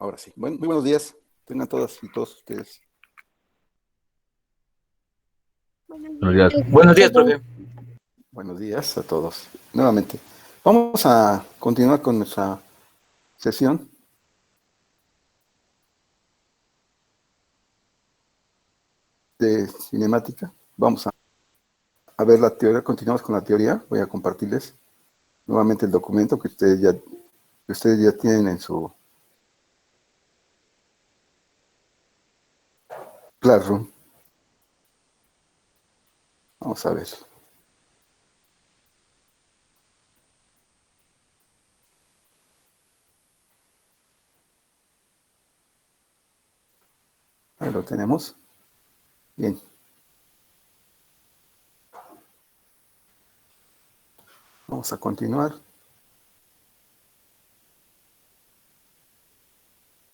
Ahora sí. Bueno, muy buenos días. Tengan todas y todos ustedes. Buenos días, profe. Buenos días a todos. Nuevamente. Vamos a continuar con nuestra sesión de cinemática. Vamos a ver la teoría. Continuamos con la teoría. Voy a compartirles nuevamente el documento que ustedes ya tienen en su Classroom. Vamos a ver. Ahí lo tenemos. Bien. Vamos a continuar.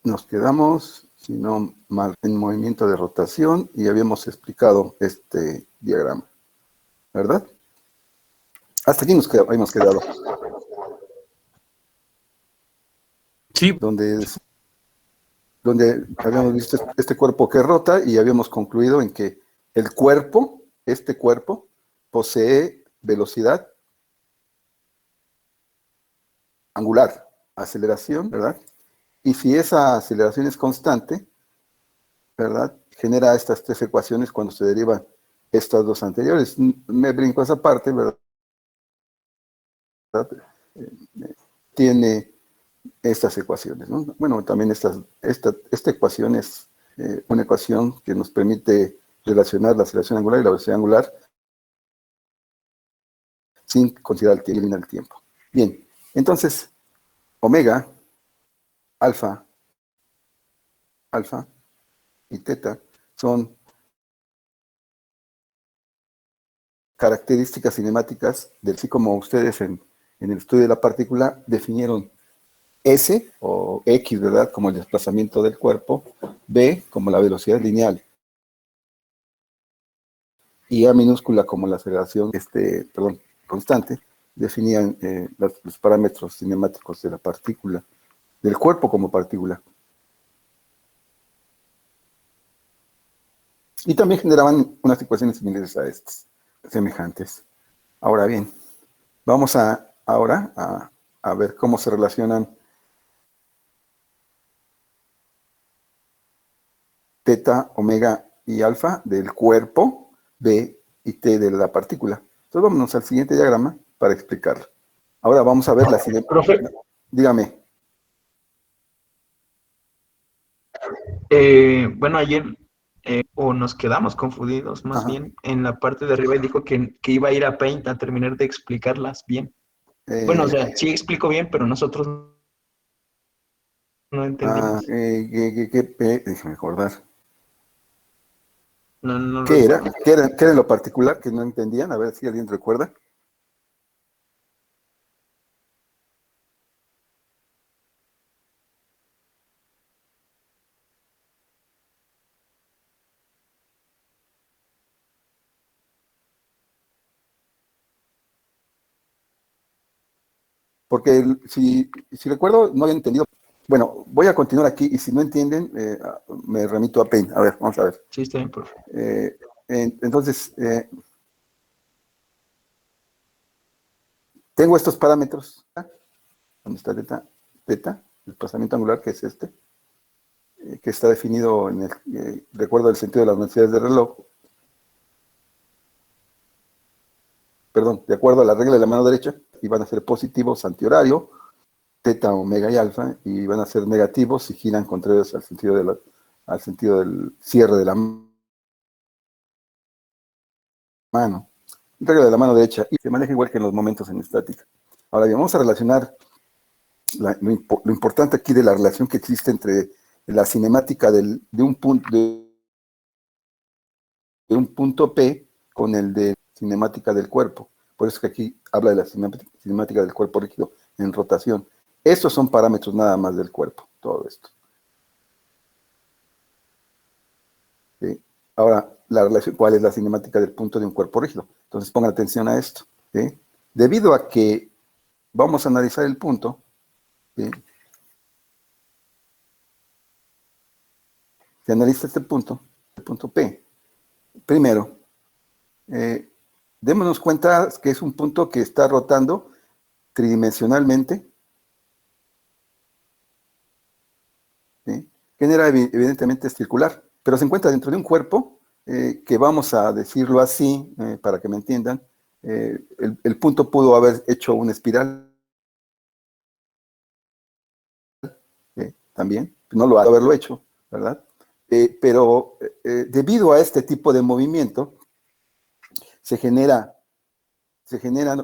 Nos quedamos, si no mal, en movimiento de rotación y habíamos explicado este diagrama, ¿verdad? Hasta aquí hemos quedado. Sí. Donde habíamos visto este cuerpo que rota y habíamos concluido en que el cuerpo, este cuerpo, posee velocidad angular, aceleración, ¿verdad? Y si esa aceleración es constante, ¿verdad? Genera estas tres ecuaciones cuando se derivan estas dos anteriores. Me brinco esa parte, ¿verdad? Tiene estas ecuaciones, ¿no? Bueno, también esta ecuación es una ecuación que nos permite relacionar la aceleración angular y la velocidad angular sin considerar el tiempo. Bien, entonces, omega, alfa y teta son características cinemáticas del sí, como ustedes en el estudio de la partícula definieron S o X, ¿verdad? Como el desplazamiento del cuerpo, B como la velocidad lineal y A minúscula como la aceleración, constante, definían los parámetros cinemáticos de la partícula, del cuerpo como partícula. Y también generaban unas ecuaciones similares a estas, semejantes. Ahora bien, vamos ahora a ver cómo se relacionan teta, omega y alfa del cuerpo, B y T de la partícula. Entonces vámonos al siguiente diagrama para explicarlo. Ahora vamos a ver la siguiente. Profe, Dígame. bueno, ayer o nos quedamos confundidos más Ajá. bien en la parte de arriba y dijo que iba a ir a Paint a terminar de explicarlas bien. Bueno, o Eh, sea, sí explico bien, pero nosotros no entendimos. Déjame acordar. No lo ¿Qué era? entendí. ¿Qué era en lo particular que no entendían? A ver si alguien recuerda. Porque si recuerdo, no había entendido. Bueno, voy a continuar aquí y si no entienden, me remito a Paint. A ver, vamos a ver. Sí, está bien, profe. Entonces, tengo estos parámetros. ¿Dónde está teta? El desplazamiento angular, que es este, que está definido en el, recuerdo el sentido de las velocidades del reloj. Perdón, de acuerdo a la regla de la mano derecha, y van a ser positivos antihorario, teta, omega y alfa, y van a ser negativos si giran contrarios al sentido del cierre de la mano. Regla de la mano derecha, y se maneja igual que en los momentos en estática. Ahora bien, vamos a relacionar lo importante aquí de la relación que existe entre la cinemática de un punto P con el de cinemática del cuerpo. Por eso que aquí habla de la cinemática del cuerpo rígido en rotación. Estos son parámetros nada más del cuerpo, todo esto. ¿Sí? Ahora, la relación, ¿cuál es la cinemática del punto de un cuerpo rígido? Entonces pongan atención a esto. ¿Sí? Debido a que vamos a analizar el punto, ¿sí? Se analiza este punto, el punto P. Primero, démonos cuenta que es un punto que está rotando tridimensionalmente, ¿sí? Genera evidentemente es circular, pero se encuentra dentro de un cuerpo que vamos a decirlo así, para que me entiendan, el punto pudo haber hecho una espiral, también, no lo ha de haberlo hecho, ¿verdad? Pero debido a este tipo de movimiento, se generan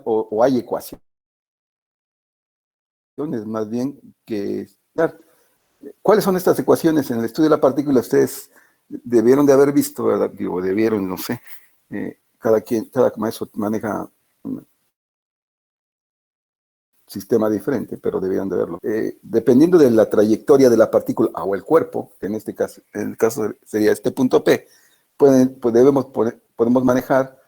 o hay ecuaciones más bien que... ¿Cuáles son estas ecuaciones? En el estudio de la partícula ustedes debieron de haber visto, ¿verdad? Digo, debieron, no sé. Cada maestro maneja un sistema diferente, pero debieron de verlo. Dependiendo de la trayectoria de la partícula o el cuerpo, que en el caso sería este punto P, podemos manejar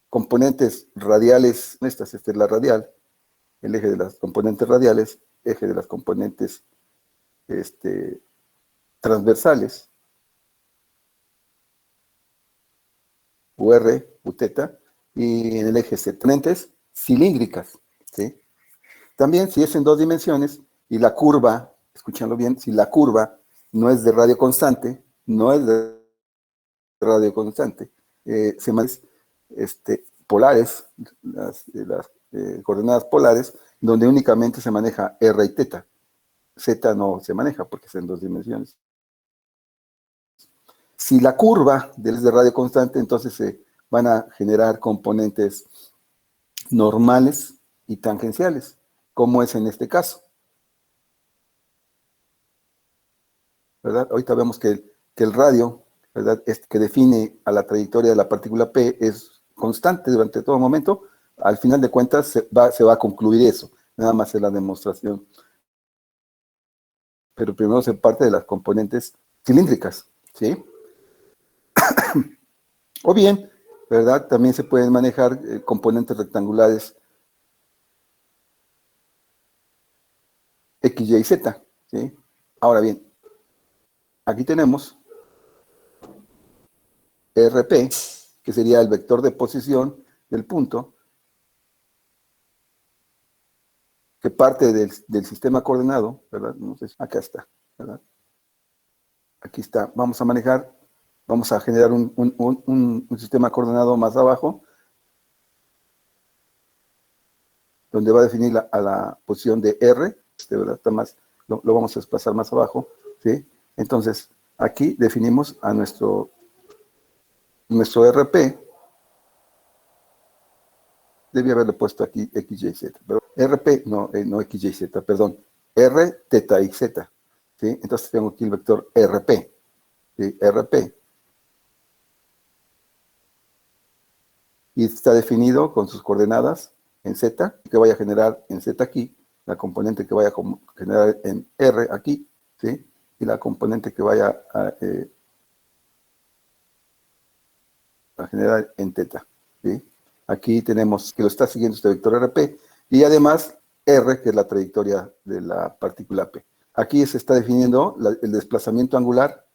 componentes radiales, esta es la radial, el eje de las componentes radiales, eje de las componentes este, transversales, UR, Uteta, y en el eje Z, componentes cilíndricas, ¿sí? También si es en dos dimensiones y la curva, escúchenlo bien, si la curva no es de radio constante, no es de radio constante, se manejan polares, las coordenadas polares, donde únicamente se maneja R y teta. Z no se maneja porque es en dos dimensiones. Si la curva es de radio constante, entonces se van a generar componentes normales y tangenciales, como es en este caso, ¿verdad? Ahorita vemos que el radio, ¿verdad?, que define a la trayectoria de la partícula P es constante durante todo momento. Al final de cuentas se va a concluir eso, nada más es la demostración. Pero primero se parte de las componentes cilíndricas, ¿sí? O bien, ¿verdad? También se pueden manejar componentes rectangulares X, Y, Z, ¿sí? Ahora bien, aquí tenemos RP, que sería el vector de posición del punto, que parte del sistema coordenado, ¿verdad? Entonces, acá está, ¿verdad? Aquí está. Vamos a generar un sistema coordenado más abajo, donde va a definir a la posición de R, ¿verdad? Está más, lo vamos a desplazar más abajo, ¿sí? Entonces, aquí definimos a nuestro RP, debí haberle puesto aquí X, Y, Z, pero RP, no X, Y, Z, perdón, R, teta y Z, ¿sí? Entonces tengo aquí el vector RP, ¿sí? RP, y está definido con sus coordenadas en Z, que vaya a generar en Z aquí, la componente que vaya a generar en R aquí, ¿sí? Y la componente que vaya a generar en teta, ¿sí? Aquí tenemos que lo está siguiendo este vector RP, y además R, que es la trayectoria de la partícula P. Aquí se está definiendo el desplazamiento angular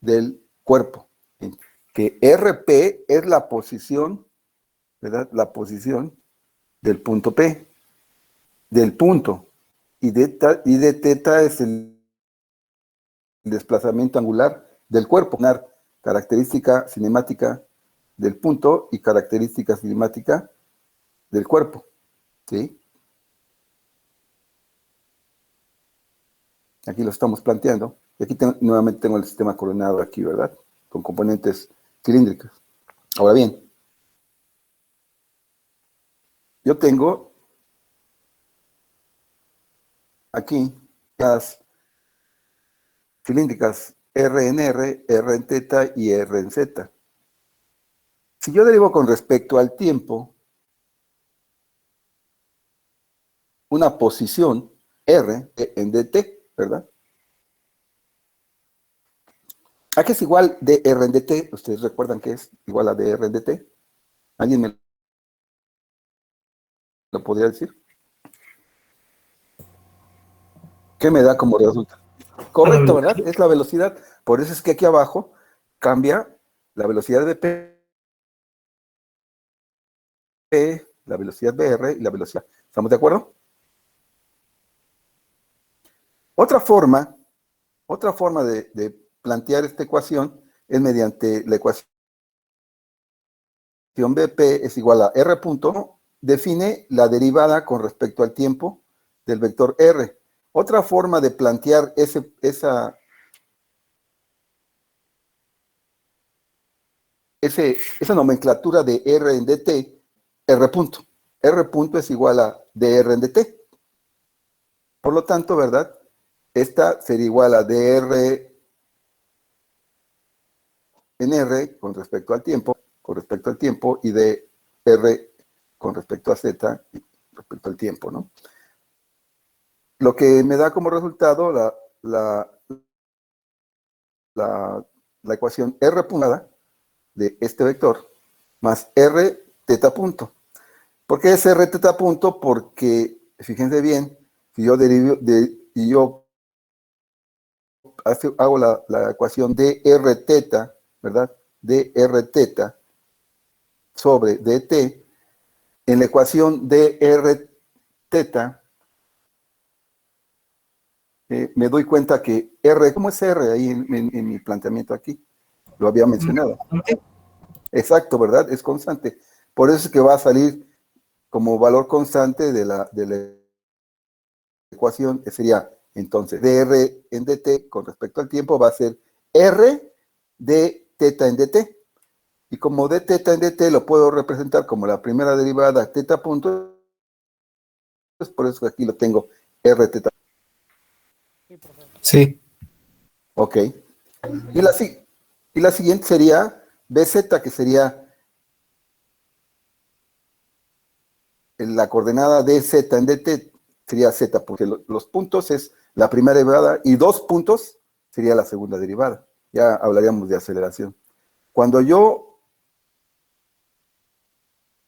del cuerpo, ¿sí? Que RP es la posición, ¿verdad? La posición del punto P, del punto, y de teta es el desplazamiento angular del cuerpo, una característica cinemática del punto y característica cinemática del cuerpo, ¿sí? Aquí lo estamos planteando, y aquí nuevamente tengo el sistema coordenado aquí, ¿verdad? Con componentes cilíndricas. Ahora bien, yo tengo aquí las cilíndricas R en R, R en teta y R en Z. Si yo derivo con respecto al tiempo una posición R en dt, ¿verdad? ¿A qué es igual dr en dt? ¿Ustedes recuerdan que es igual a dr en dt? ¿Alguien me lo podría decir? ¿Qué me da como resultado? Correcto, ¿verdad? Es la velocidad. Por eso es que aquí abajo cambia la velocidad de P, la velocidad BR y la velocidad. ¿Estamos de acuerdo? Otra forma de plantear esta ecuación es mediante la ecuación BP es igual a R punto, define la derivada con respecto al tiempo del vector R. Otra forma de plantear esa nomenclatura de R en dt, R punto. R punto es igual a dr en dt. Por lo tanto, ¿verdad? Esta sería igual a dr en R con respecto al tiempo, y de R con respecto a Z respecto al tiempo, ¿no? Lo que me da como resultado la ecuación R puntada de este vector más R teta punto. ¿Por qué es R teta punto? Porque, fíjense bien, si yo hago la ecuación de R teta, ¿verdad? De R teta sobre dt, en la ecuación de R teta, me doy cuenta que R, ¿cómo es R ahí en mi planteamiento aquí? Lo había mencionado. Exacto, ¿verdad? Es constante. Por eso es que va a salir como valor constante de la ecuación, que sería entonces dr en dt con respecto al tiempo va a ser R de teta en dt. Y como de teta en dt lo puedo representar como la primera derivada teta punto, pues por eso aquí lo tengo R teta. Sí. Ok. Y la siguiente sería bz, que sería la coordenada de z en dt, sería z, porque los puntos es la primera derivada y 2 puntos sería la segunda derivada. Ya hablaríamos de aceleración. Cuando yo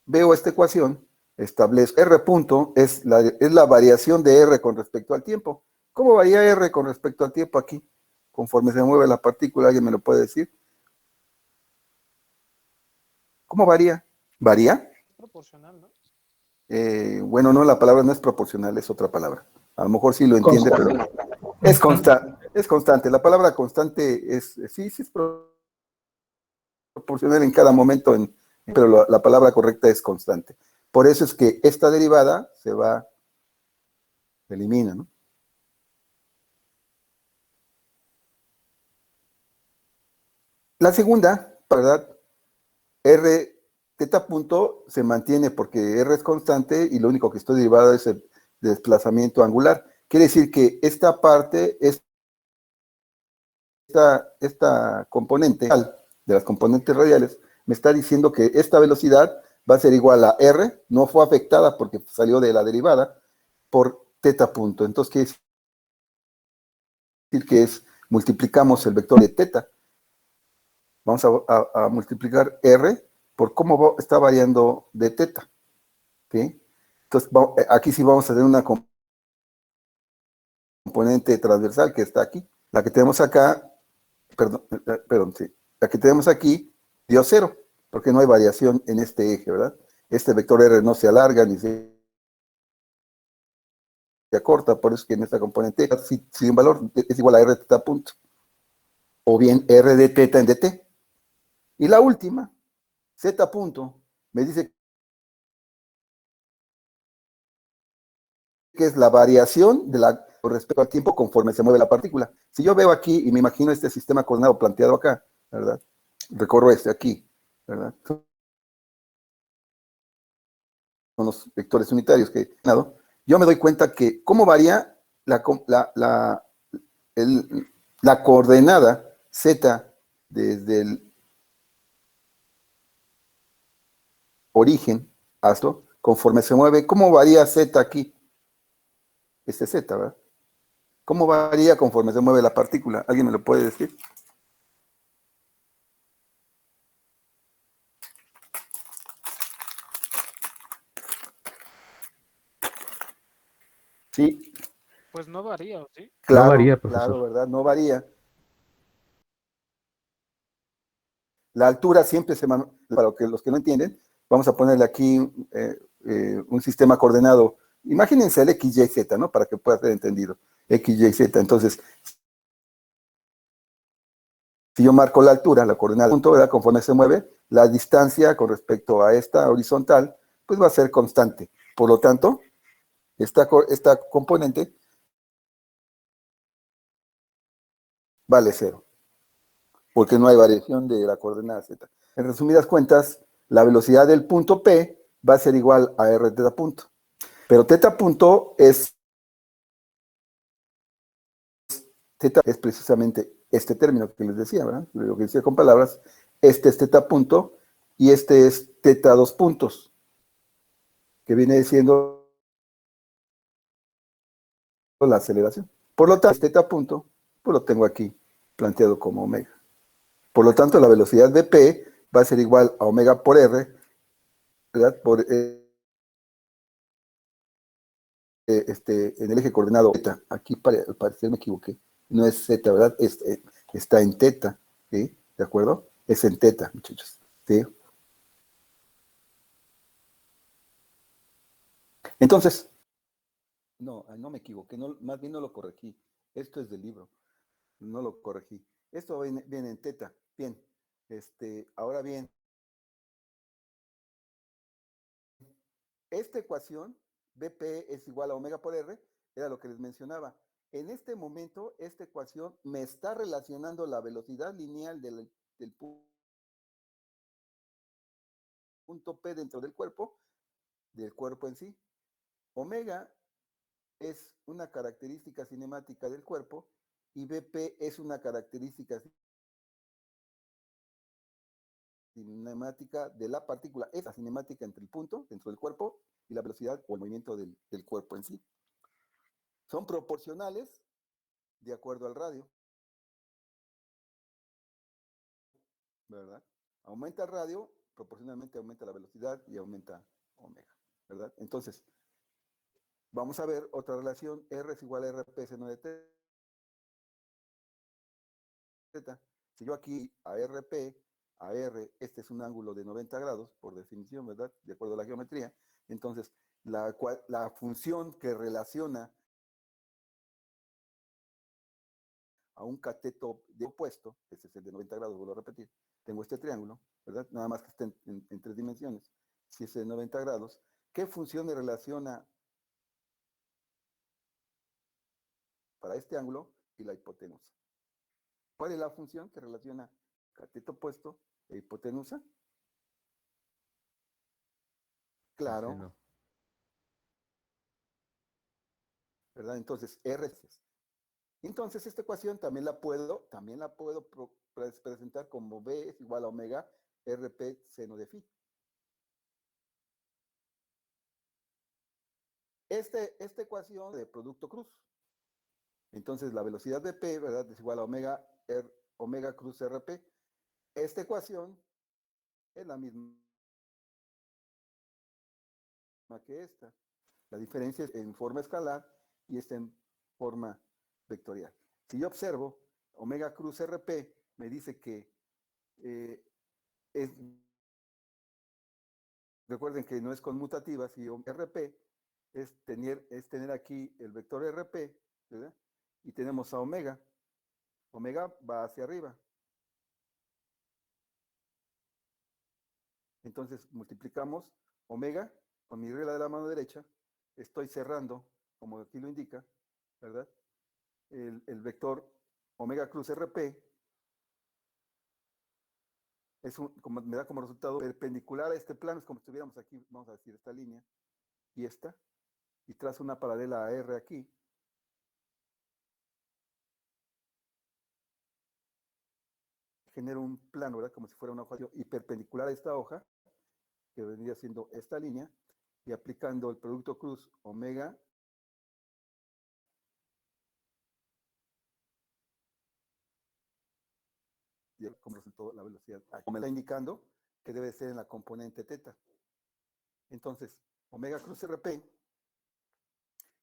veo esta ecuación, establezco R punto es la variación de R con respecto al tiempo. ¿Cómo varía R con respecto al tiempo aquí? Conforme se mueve la partícula, ¿alguien me lo puede decir? ¿Cómo varía? ¿Varía? Es proporcional, ¿no? Bueno, no, la palabra no es proporcional, es otra palabra. A lo mejor sí lo entiende, Constante. pero es constante. Es constante. La palabra constante sí es proporcional en cada momento, pero la palabra correcta es constante. Por eso es que esta derivada se elimina, ¿no? La segunda, ¿verdad? R teta punto se mantiene porque R es constante y lo único que estoy derivado es el desplazamiento angular. Quiere decir que esta parte, esta componente de las componentes radiales, me está diciendo que esta velocidad va a ser igual a R, no fue afectada porque salió de la derivada, por teta punto. Entonces quiere decir que multiplicamos el vector de teta. Vamos a multiplicar R por cómo está variando de teta. ¿Sí? Entonces, aquí sí vamos a tener una componente transversal que está aquí. La que tenemos acá, perdón, sí. La que tenemos aquí dio 0, porque no hay variación en este eje, ¿verdad? Este vector R no se alarga ni se acorta, por eso es que en esta componente, si un valor es igual a R teta punto, o bien R de teta en dt. Y la última, z punto, me dice que es la variación con respecto al tiempo conforme se mueve la partícula. Si yo veo aquí y me imagino este sistema coordenado planteado acá, ¿verdad? Recorro aquí, ¿verdad? Son los vectores unitarios que he dado. Yo me doy cuenta que cómo varía la coordenada z desde el origen hasta conforme se mueve, cómo varía z aquí, este z, ¿verdad? ¿Cómo varía conforme se mueve la partícula? ¿Alguien me lo puede decir? Sí, Pues no varía, ¿sí? No claro, varía, claro, profesor. ¿verdad? No varía. La altura siempre para los que no entienden, vamos a ponerle aquí un sistema coordenado. Imagínense el X, Y, Z, ¿no? Para que pueda ser entendido. X, Y, Z. Entonces, si yo marco la altura, la coordenada punto, ¿verdad? Conforme se mueve, la distancia con respecto a esta horizontal, pues va a ser constante. Por lo tanto, esta componente vale 0, porque no hay variación de la coordenada Z. En resumidas cuentas, la velocidad del punto P va a ser igual a R teta punto. Pero teta punto teta es precisamente este término que les decía, ¿verdad? Lo que decía con palabras, este es teta punto y este es teta dos puntos, que viene siendo la aceleración. Por lo tanto, teta punto, pues lo tengo aquí planteado como omega. Por lo tanto, la velocidad de P va a ser igual a omega por R, ¿verdad? En el eje coordenado teta. Aquí al parecer me equivoqué. No es z, ¿verdad? Está en teta, ¿sí? ¿De acuerdo? Es en teta, muchachos, ¿sí? Entonces, no me equivoqué, más bien no lo corregí. Esto es del libro, no lo corregí. Esto viene en teta. Bien, ahora bien, esta ecuación, BP es igual a omega por R, era lo que les mencionaba. En este momento, esta ecuación me está relacionando la velocidad lineal del punto P dentro del cuerpo en sí. Omega es una característica cinemática del cuerpo y BP es una característica cinemática de la partícula. Es la cinemática entre el punto dentro del cuerpo y la velocidad o el movimiento del cuerpo en sí. Son proporcionales de acuerdo al radio, ¿verdad? Aumenta el radio, proporcionalmente aumenta la velocidad y aumenta omega, ¿verdad? Entonces, vamos a ver otra relación, R es igual a RP seno de teta. Si yo aquí a RP, a R, este es un ángulo de 90 grados, por definición, ¿verdad? De acuerdo a la geometría. Entonces, la función que relaciona a un cateto de opuesto, este es el de 90 grados, vuelvo a repetir, tengo este triángulo, ¿verdad? Nada más que está en 3 dimensiones. Si es de 90 grados, ¿qué función me relaciona para este ángulo y la hipotenusa? ¿Cuál es la función que relaciona cateto opuesto e hipotenusa? Claro, Seno. ¿verdad? Entonces, R es. Entonces, esta ecuación también la puedo presentar como B es igual a omega RP seno de phi. Esta ecuación de producto cruz. Entonces, la velocidad de P, ¿verdad? Es igual a omega cruz RP. Esta ecuación es la misma que esta. La diferencia es en forma escalar y esta en forma vectorial. Si yo observo, omega cruz RP me dice que recuerden que no es conmutativa, si RP es tener aquí el vector RP, ¿verdad? Y tenemos a omega. Omega va hacia arriba. Entonces multiplicamos omega con mi regla de la mano derecha. Estoy cerrando, como aquí lo indica, ¿verdad? El vector omega cruz RP me da como resultado perpendicular a este plano, es como si estuviéramos aquí, vamos a decir, esta línea y esta, y trazo una paralela a R aquí. Genero un plano, ¿verdad? Como si fuera una hoja y perpendicular a esta hoja, que vendría siendo esta línea, y aplicando el producto cruz omega y como resultado la velocidad. Como me está indicando que debe ser en la componente teta. Entonces, omega cruz RP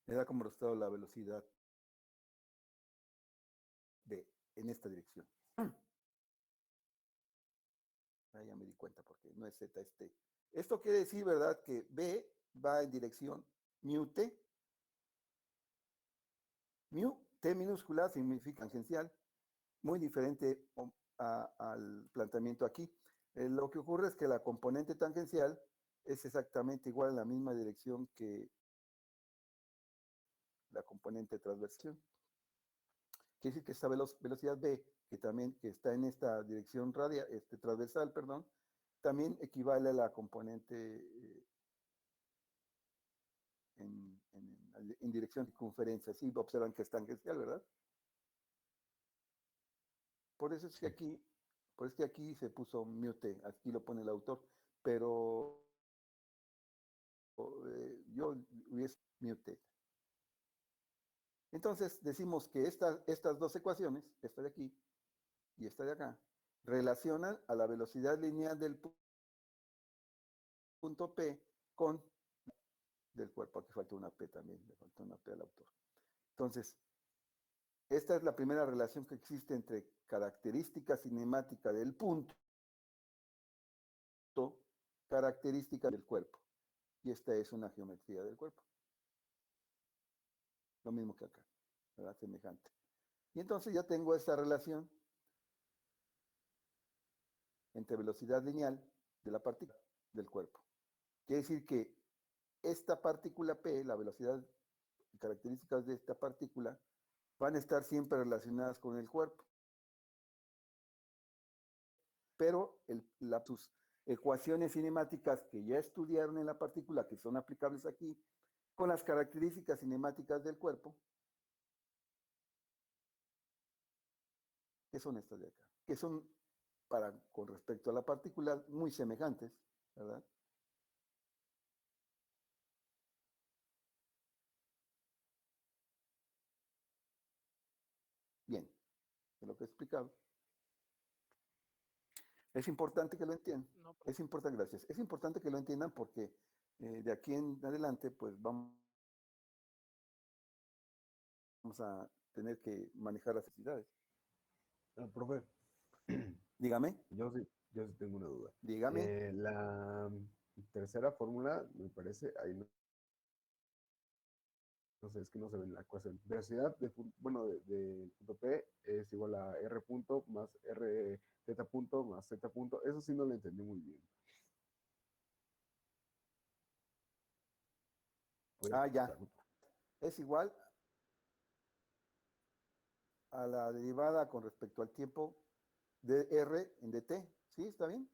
me da como resultado la velocidad en esta dirección. Ahí ya me di cuenta porque no es Z, es T. Esto quiere decir, ¿verdad? Que B va en dirección mu T. Mu, T minúscula, significa tangencial, muy diferente al planteamiento aquí. Lo que ocurre es que la componente tangencial es exactamente igual en la misma dirección que la componente transversal. Quiere decir que esta velocidad B, que también que está en esta dirección transversal, perdón, también equivale a la componente en dirección de circunferencia. Sí, observan que es tangencial, ¿verdad? Por eso es que aquí se puso mute, aquí lo pone el autor, pero yo hubiese mute. Entonces decimos que estas dos ecuaciones, esta de aquí y esta de acá, relacionan a la velocidad lineal del punto P con del cuerpo. Aquí falta una P también, le falta una P al autor. Entonces, esta es la primera relación que existe entre característica cinemática del punto, característica del cuerpo. Y esta es una geometría del cuerpo. Lo mismo que acá, ¿verdad? Semejante. Y entonces ya tengo esta relación entre velocidad lineal de la partícula del cuerpo. Quiere decir que esta partícula P, la velocidad y características de esta partícula, van a estar siempre relacionadas con el cuerpo. Pero sus ecuaciones cinemáticas que ya estudiaron en la partícula, que son aplicables aquí, con las características cinemáticas del cuerpo, que son estas de acá, que son, con respecto a la partícula, muy semejantes, ¿verdad? Bien, de lo que he explicado. Es importante que lo entiendan. No, pero Es importante, gracias. Es importante que lo entiendan porque de aquí en adelante, pues vamos a tener que manejar las necesidades. Profe, Dígame, yo sí tengo una duda. dígame. La tercera fórmula, me parece, ahí no sé, es que no se ve en la ecuación. Velocidad de punto P es igual a R punto más R teta punto más Z punto. Eso sí no lo entendí muy bien. ¿Podría Ah, ya. explicarme? Es igual a la derivada con respecto al tiempo de R en dt. ¿Sí? ¿Está bien?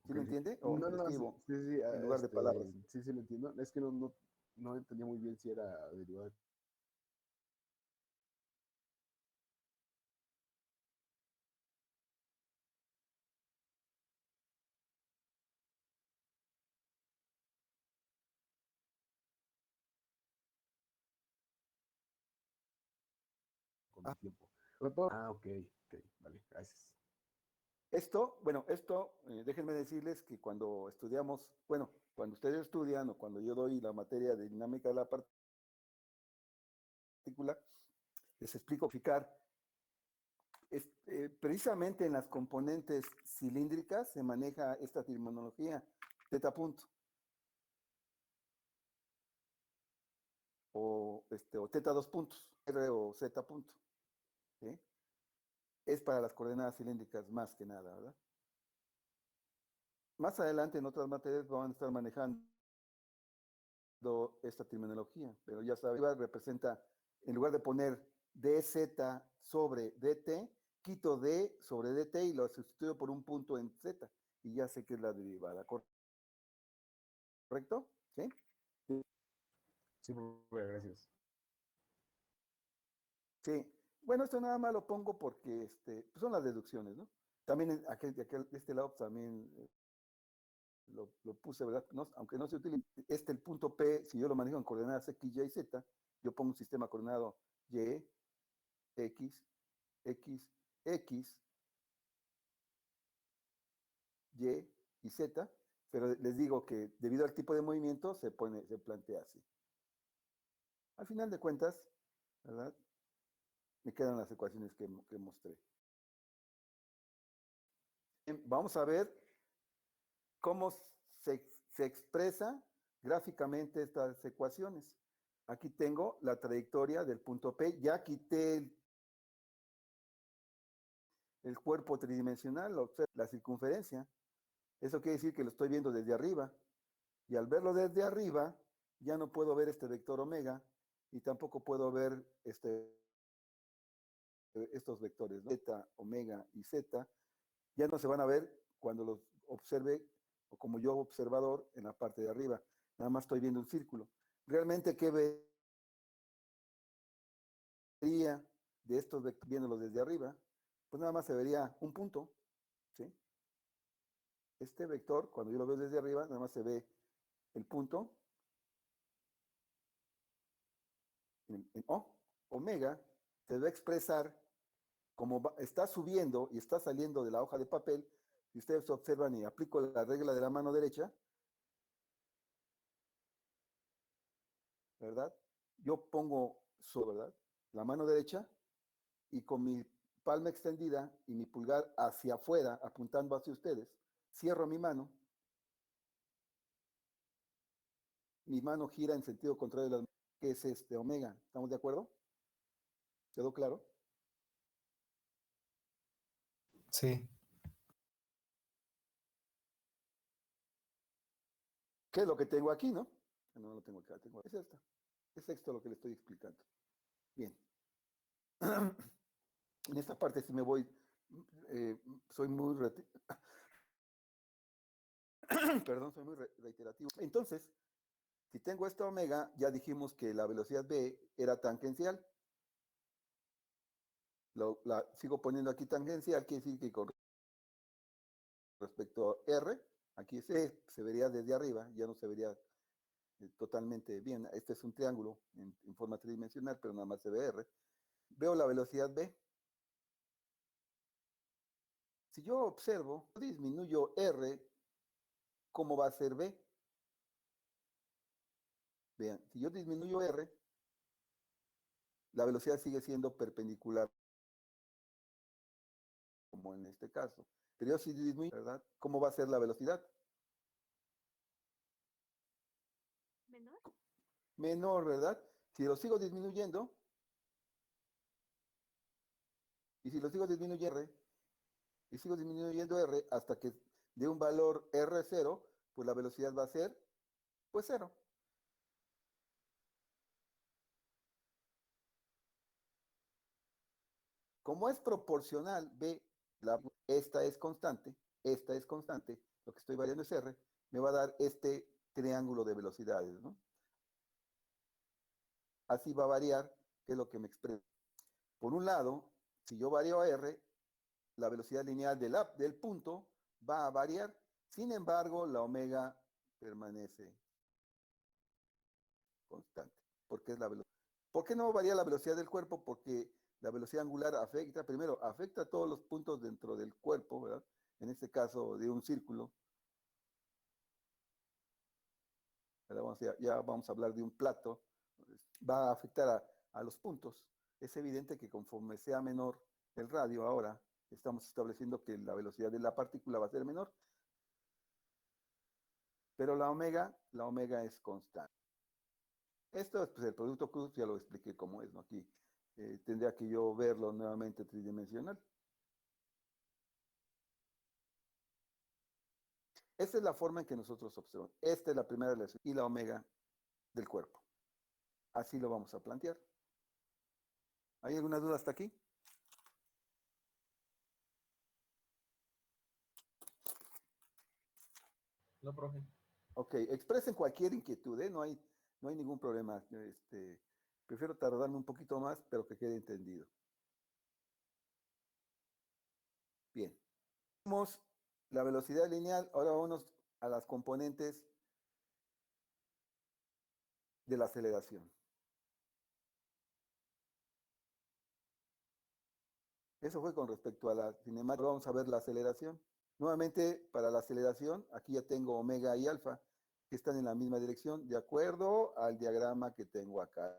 ¿Sí Ok, me sí. entiende? O No, le no, sí, escribo sí, sí, en lugar de palabras. sí, sí lo entiendo. Es que no entendía muy bien si era derivada con Ah, el tiempo. Ok, vale, gracias. esto, déjenme decirles que cuando estudiamos, bueno, cuando ustedes estudian o cuando yo doy la materia de dinámica de la partícula, les explico fijar. Precisamente en las componentes cilíndricas se maneja esta terminología, teta punto, o teta dos puntos, R o Z punto. ¿Sí? Es para las coordenadas cilíndricas más que nada, ¿verdad? Más adelante en otras materias van a estar manejando esta terminología, pero ya saben, representa, en lugar de poner dz sobre dt, quito d sobre dt y lo sustituyo por un punto en z, y ya sé que es la derivada, ¿correcto? ¿Sí? Sí, profe, gracias. Sí. Bueno, esto nada más lo pongo porque pues son las deducciones, ¿no? También de este lado también lo puse, ¿verdad? No, aunque no se utilice, el punto P, si yo lo manejo en coordenadas X, Y, Z, yo pongo un sistema coordenado Y, X, X, X, Y y Z, pero les digo que debido al tipo de movimiento se plantea así. Al final de cuentas, ¿verdad? Me quedan las ecuaciones que mostré. Bien, vamos a ver cómo se expresa gráficamente estas ecuaciones. Aquí tengo la trayectoria del punto P, ya quité el cuerpo tridimensional, la circunferencia. Eso quiere decir que lo estoy viendo desde arriba. Y al verlo desde arriba, ya no puedo ver este vector omega y tampoco puedo ver estos vectores, ¿no? Zeta, omega y zeta, ya no se van a ver cuando los observe o como yo observador en la parte de arriba. Nada más estoy viendo un círculo. Realmente, ¿qué vería de estos viéndolos desde arriba? Pues nada más se vería un punto, ¿sí? Este vector, cuando yo lo veo desde arriba, nada más se ve el punto en O. Omega se va a expresar como está subiendo y está saliendo de la hoja de papel. Si ustedes observan y aplico la regla de la mano derecha, ¿verdad? Yo pongo ¿verdad? La mano derecha y con mi palma extendida y mi pulgar hacia afuera, apuntando hacia ustedes, cierro mi mano gira en sentido contrario de que es omega. ¿Estamos de acuerdo? ¿Quedó claro? Sí. ¿Qué es lo que tengo aquí, no? No lo tengo acá, es esta. Es esto lo que le estoy explicando. Bien. En esta parte sí me voy, soy muy, perdón, soy muy reiterativo. Entonces, si tengo esta omega, ya dijimos que la velocidad v era tangencial. La sigo poniendo aquí tangencial, quiere decir que con respecto a r, aquí es e, se vería desde arriba, ya no se vería totalmente bien. Este es un triángulo en forma tridimensional, pero nada más se ve R. Veo la velocidad B. Si yo observo, disminuyo R, ¿cómo va a ser B? Vean, si yo disminuyo R, la velocidad sigue siendo perpendicular, como en este caso. Pero yo si disminuyo, ¿verdad? ¿Cómo va a ser la velocidad? ¿Menor? Menor, ¿verdad? Si lo sigo disminuyendo, y si lo sigo disminuyendo R, y sigo disminuyendo R hasta que de un valor R0, pues la velocidad va a ser, pues 0. Como es proporcional, B, esta es constante, lo que estoy variando es R, me va a dar este triángulo de velocidades, ¿no? Así va a variar, que es lo que me expresa. Por un lado, si yo varío a R, la velocidad lineal del punto va a variar, sin embargo, la omega permanece constante, porque es la velocidad. ¿Por qué no varía la velocidad del cuerpo? Porque la velocidad angular afecta, primero, afecta a todos los puntos dentro del cuerpo, ¿verdad? En este caso, de un círculo. Ya vamos a hablar de un plato. Va a afectar a los puntos. Es evidente que conforme sea menor el radio ahora, estamos estableciendo que la velocidad de la partícula va a ser menor, pero la omega es constante. Esto es pues, el producto cruz, ya lo expliqué cómo es, ¿no? Aquí tendría que yo verlo nuevamente tridimensional. Esta es la forma en que nosotros observamos. Esta es la primera relación y la omega del cuerpo. Así lo vamos a plantear. ¿Hay alguna duda hasta aquí? No, profe. Ok, expresen cualquier inquietud, ¿eh? No hay ningún problema. Prefiero tardarme un poquito más, pero que quede entendido. Bien. Vemos la velocidad lineal, ahora vamos a las componentes de la aceleración. Eso fue con respecto a la cinemática. Vamos a ver la aceleración. Nuevamente, para la aceleración, aquí ya tengo omega y alfa, que están en la misma dirección, de acuerdo al diagrama que tengo acá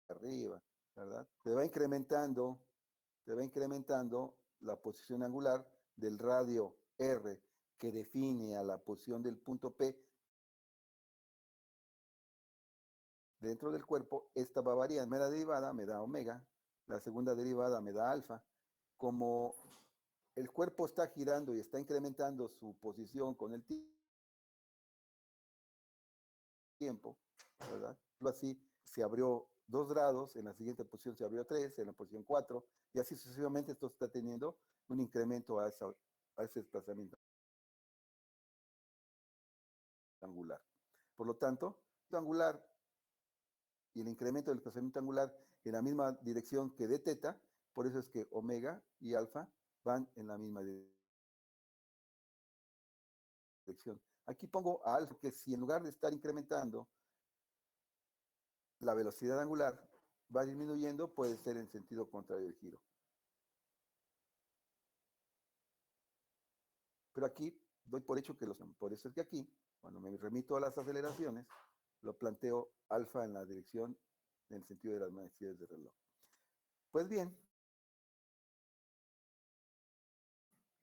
arriba, ¿verdad? Se va incrementando la posición angular del radio R, que define a la posición del punto P dentro del cuerpo. Esta va variando. La primera derivada me da omega, la segunda derivada me da alfa. Como el cuerpo está girando y está incrementando su posición con el tiempo, ¿verdad? Así se abrió 2 grados, en la siguiente posición se abrió 3, en la posición 4, y así sucesivamente esto está teniendo un incremento a ese desplazamiento angular. Por lo tanto, el angular y el incremento del desplazamiento angular en la misma dirección que de teta, por eso es que omega y alfa van en la misma dirección. Aquí pongo a alfa, que si en lugar de estar incrementando la velocidad angular va disminuyendo, puede ser en sentido contrario del giro. Pero aquí doy por hecho que por eso es que aquí, cuando me remito a las aceleraciones, lo planteo alfa en la dirección, en el sentido de las manecillas del reloj. Pues bien,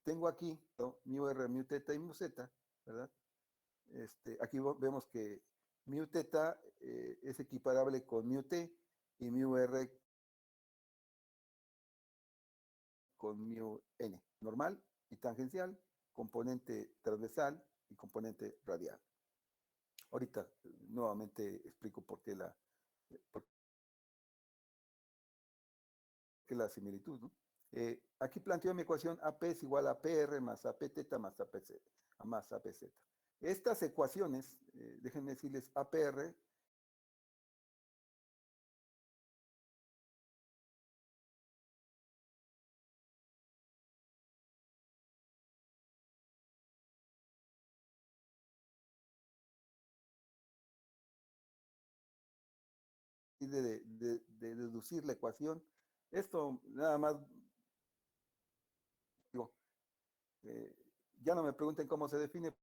tengo aquí mu r, mu teta y mu z, ¿verdad? Aquí vemos que mu teta es equiparable con mu t y mu r con mu n, normal y tangencial, componente transversal y componente radial. Ahorita nuevamente explico por qué la similitud, ¿no? Aquí planteo mi ecuación AP es igual a PR más AP teta más APZ. Estas ecuaciones, déjenme decirles, APR de deducir la ecuación. Esto nada más, digo, ya no me pregunten cómo se define,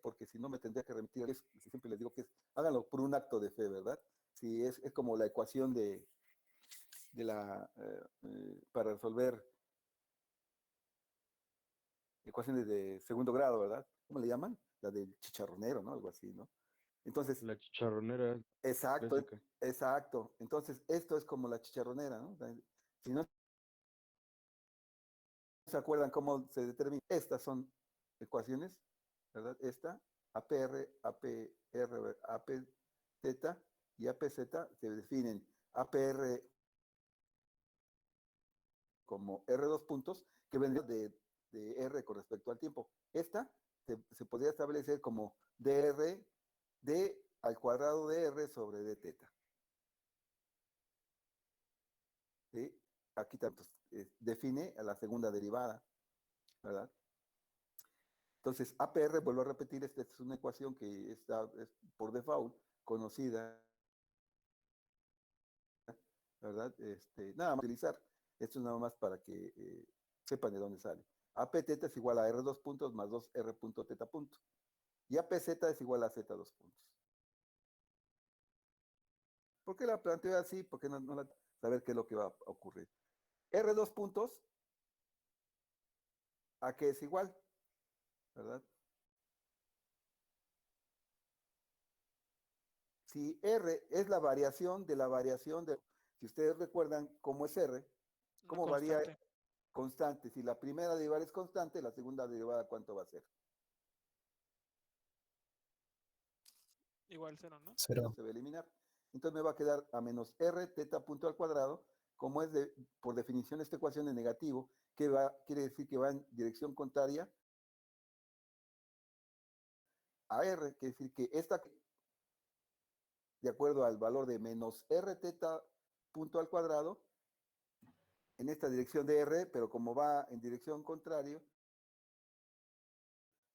porque si no me tendría que remitir, siempre les digo que háganlo por un acto de fe, ¿verdad? Si es como la ecuación para resolver ecuaciones de segundo grado, ¿verdad? ¿Cómo le llaman? La del chicharronero, ¿no? Algo así, ¿no? Entonces, La chicharronera exacto, clásica. exacto. Entonces, esto es como la chicharronera, ¿no? Si no se acuerdan cómo se determina, estas son ecuaciones, ¿verdad? Esta, APR, APR, APZ y APZ se definen APR como R2 puntos, que vendría de R con respecto al tiempo. Esta se podría establecer como dr d al cuadrado de R sobre d teta. ¿Sí? Aquí también define a la segunda derivada, ¿verdad? Entonces, APR, vuelvo a repetir, esta es una ecuación que está por default conocida, ¿verdad? Nada más utilizar. Esto es nada más para que sepan de dónde sale. AP teta es igual a R2 puntos más 2R punto teta punto. Y APZ es igual a Z2 puntos. ¿Por qué la planteo así? Porque saber qué es lo que va a ocurrir. R2 puntos, ¿a qué es igual? ¿Verdad? Si R es la variación de la variación de... Si ustedes recuerdan cómo es R, Una cómo varía constante. constante. Si la primera derivada es constante, la segunda derivada, ¿cuánto va a ser? Igual cero, ¿no? Cero. Se va a eliminar. Entonces me va a quedar a menos R teta punto al cuadrado, como es por definición esta ecuación de negativo, que quiere decir que va en dirección contraria a R, quiere decir que esta, de acuerdo al valor de menos R teta punto al cuadrado, en esta dirección de R, pero como va en dirección contraria,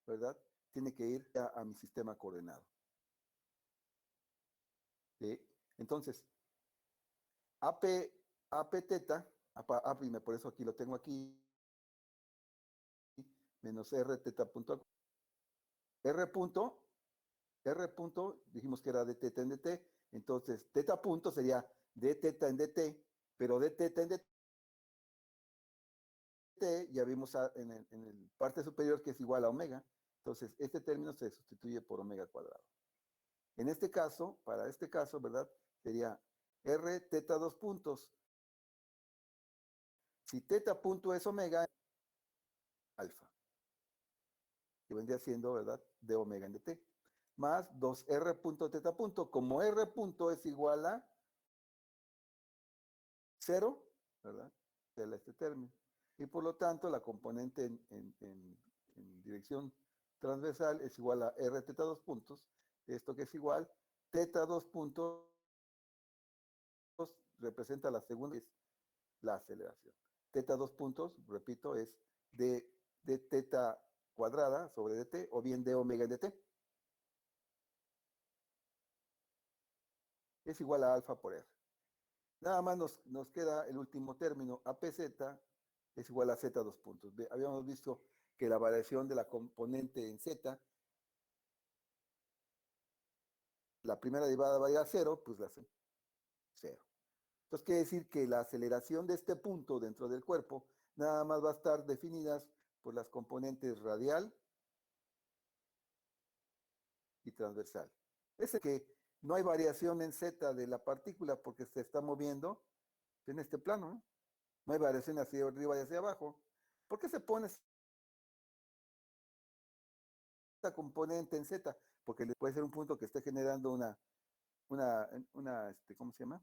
¿verdad? Tiene que ir a mi sistema coordenado. ¿Sí? Entonces, AP teta, por eso aquí lo tengo aquí, menos R teta punto, R punto, dijimos que era de teta en dt, entonces teta punto sería de teta en dt, pero de teta en dt ya vimos en el parte superior que es igual a omega, entonces este término se sustituye por omega cuadrado. En este caso, para este caso, ¿verdad? Sería R teta 2 puntos. Si teta punto es omega, alfa, que vendría siendo, ¿verdad? De omega en dt, más 2R punto teta punto. Como R punto es igual a 0, ¿verdad? De este término. Y por lo tanto, la componente en dirección transversal es igual a R teta 2 puntos. Esto que es igual, teta 2 puntos representa la segunda, es la aceleración. Teta 2 puntos, repito, es de teta cuadrada sobre dt o bien de omega en dt. Es igual a alfa por r. Nada más nos queda el último término, APZ es igual a Z2 puntos. Habíamos visto que la variación de la componente en Z, la primera derivada va a ir a 0, pues la 0. Entonces quiere decir que la aceleración de este punto dentro del cuerpo nada más va a estar definidas por las componentes radial y transversal. Es que no hay variación en Z de la partícula porque se está moviendo en este plano, ¿no? No hay variación hacia arriba y hacia abajo. ¿Por qué se pone esta componente en Z? Porque puede ser un punto que esté generando una ¿cómo se llama?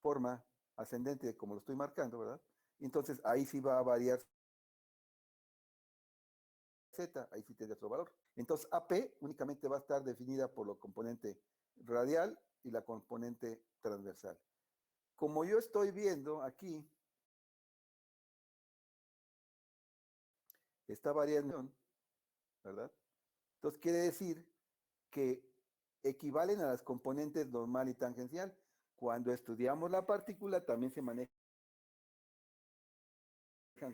Forma ascendente, como lo estoy marcando, ¿verdad? Y entonces ahí sí va a variar Z, ahí sí tiene otro valor. Entonces AP únicamente va a estar definida por la componente radial y la componente transversal. Como yo estoy viendo aquí, esta variación, ¿verdad? Entonces quiere decir que equivalen a las componentes normal y tangencial. Cuando estudiamos la partícula también se manejan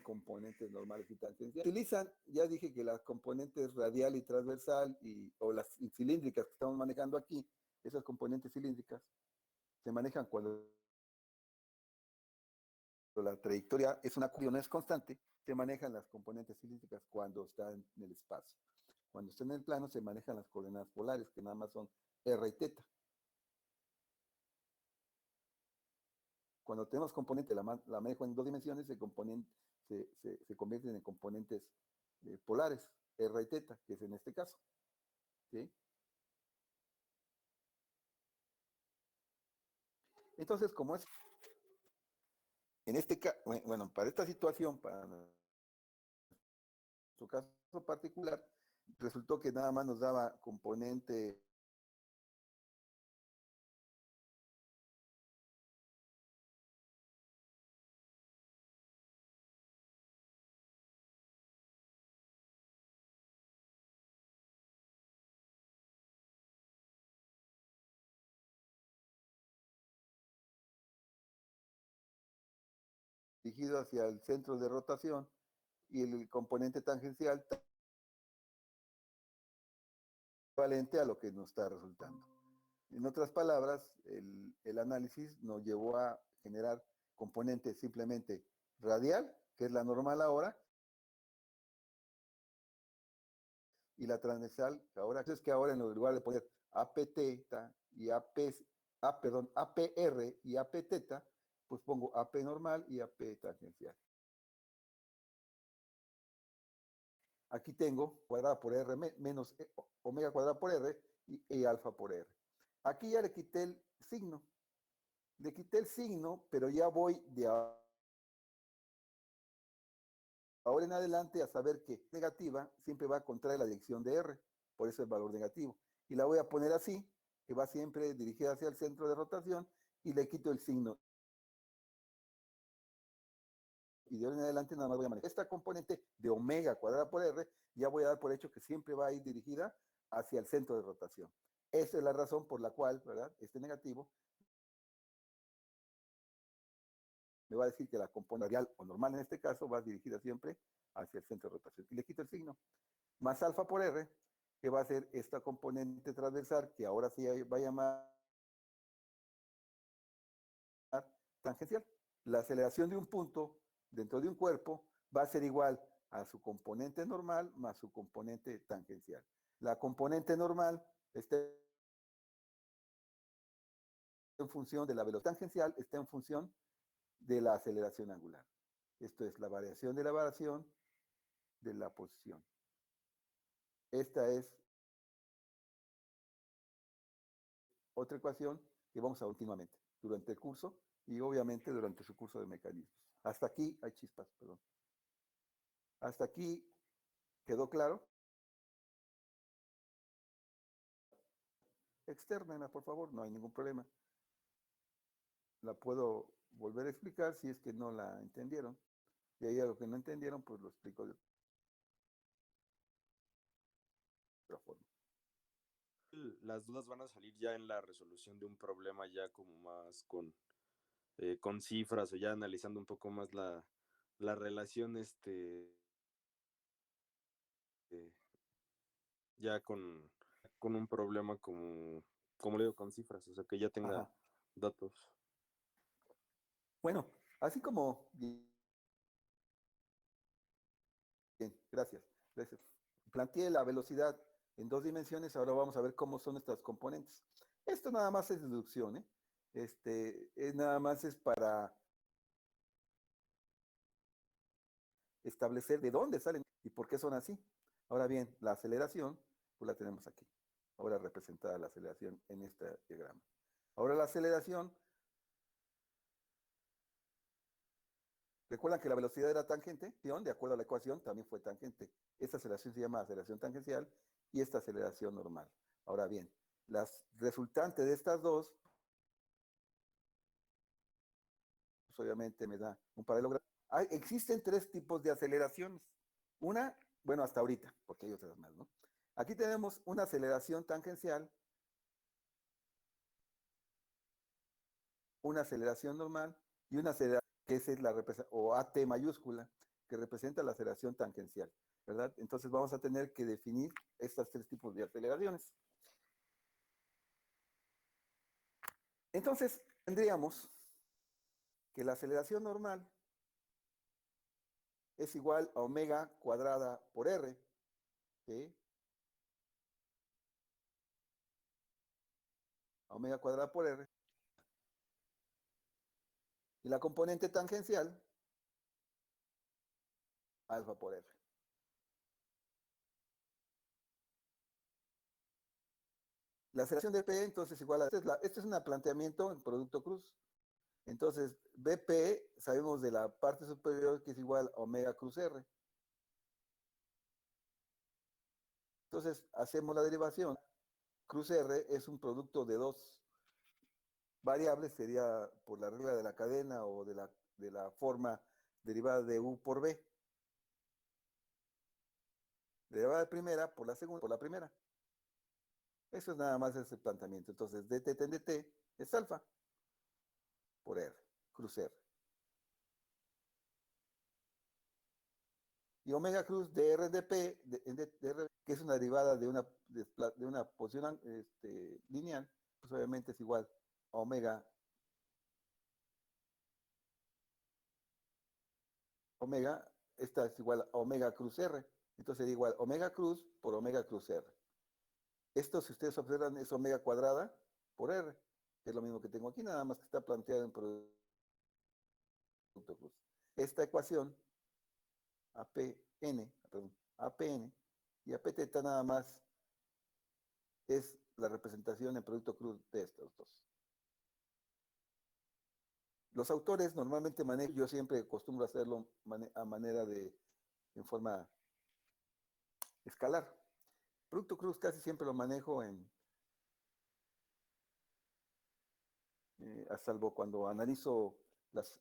componentes normales y tangenciales. Utilizan, ya dije que las componentes radial y transversal o las cilíndricas que estamos manejando aquí, esas componentes cilíndricas, se manejan cuando la trayectoria es una curva, no es constante, se manejan las componentes cilíndricas cuando están en el espacio. Cuando están en el plano se manejan las coordenadas polares, que nada más son r y θ. Cuando tenemos componente, la manejo en 2 dimensiones, se convierten en componentes polares, r y θ, que es en este caso. ¿Sí? Entonces, como es, en este caso, bueno, para esta situación, para nuestro caso particular, resultó que nada más nos daba componente dirigido hacia el centro de rotación y el componente tangencial equivalente a lo que nos está resultando. En otras palabras, el análisis nos llevó a generar componentes simplemente radial, que es la normal ahora, y la transversal, ahora es que ahora en lugar de poner APT y APR y APθ, pues pongo AP normal y AP tangencial. Aquí tengo cuadrada por R menos omega cuadrada por R y alfa por R. Aquí ya le quité el signo. Le quité el signo, pero ya voy de ahora en adelante a saber que negativa siempre va a contraer la dirección de R, por eso el valor negativo. Y la voy a poner así, que va siempre dirigida hacia el centro de rotación, y le quito el signo. Y de ahora en adelante nada más voy a manejar esta componente de omega cuadrada por R, ya voy a dar por hecho que siempre va a ir dirigida hacia el centro de rotación. Esa es la razón por la cual, ¿verdad? Este negativo me va a decir que la componente radial o normal en este caso va dirigida siempre hacia el centro de rotación. Y le quito el signo. Más alfa por R, que va a ser esta componente transversal, que ahora sí va a llamar tangencial. La aceleración de un punto dentro de un cuerpo va a ser igual a su componente normal más su componente tangencial. La componente normal está en función de la velocidad tangencial, está en función de la aceleración angular. Esto es la variación de la variación de la posición. Esta es otra ecuación que vamos a ver continuamente durante el curso y obviamente durante su curso de mecanismos. Hasta aquí hay chispas, perdón. Hasta aquí quedó claro. Externenla, por favor, no hay ningún problema. La puedo volver a explicar si es que no la entendieron. Y ahí algo que no entendieron, pues lo explico de otra forma. Las dudas van a salir ya en la resolución de un problema ya como más con cifras o ya analizando un poco más la relación eh, ya con un problema como le digo, con cifras, o sea, que ya tenga Ajá. datos. Bueno, así como... Bien, gracias. Gracias. Planteé la velocidad en 2 dimensiones, ahora vamos a ver cómo son estas componentes. Esto nada más es deducción, ¿eh? Nada más es para establecer de dónde salen y por qué son así. Ahora bien, la aceleración, pues la tenemos aquí. Ahora representada la aceleración en este diagrama. Ahora la aceleración, recuerdan que la velocidad era tangente, de acuerdo a la ecuación, también fue tangente. Esta aceleración se llama aceleración tangencial y esta aceleración normal. Ahora bien, las resultantes de estas dos, pues obviamente me da un paralelo. Existen 3 tipos de aceleraciones. Una, bueno, hasta ahorita, porque hay otras más, ¿no? Aquí tenemos una aceleración tangencial, una aceleración normal y una aceleración que es la o AT mayúscula, que representa la aceleración tangencial, ¿verdad? Entonces vamos a tener que definir estos tres tipos de aceleraciones. Entonces tendríamos que la aceleración normal es igual a omega cuadrada por r, ¿sí? A omega cuadrada por r. Y la componente tangencial, alfa por r. La aceleración de P, entonces, igual a... Este es un planteamiento en producto cruz. Entonces, BP, sabemos de la parte superior que es igual a omega cruz R. Entonces, hacemos la derivación. Cruz R es un producto de dos variables, sería por la regla de la cadena o de la forma derivada de U por B. Derivada de primera por la segunda por la primera. Eso es nada más ese planteamiento. Entonces, dt en dt es alfa por R, cruz R. Y omega cruz dr de P, que es una derivada de una posición lineal, pues obviamente es igual a omega esta es igual a omega cruz R. Entonces sería igual omega cruz por omega cruz R. Esto, si ustedes observan, es omega cuadrada por R, que es lo mismo que tengo aquí, nada más que está planteado en producto cruz. Esta ecuación, APN y APT nada más es la representación en producto cruz de estos dos. Los autores normalmente manejan, yo siempre acostumbro a hacerlo a manera en forma escalar. Producto cruz casi siempre lo manejo a salvo cuando analizo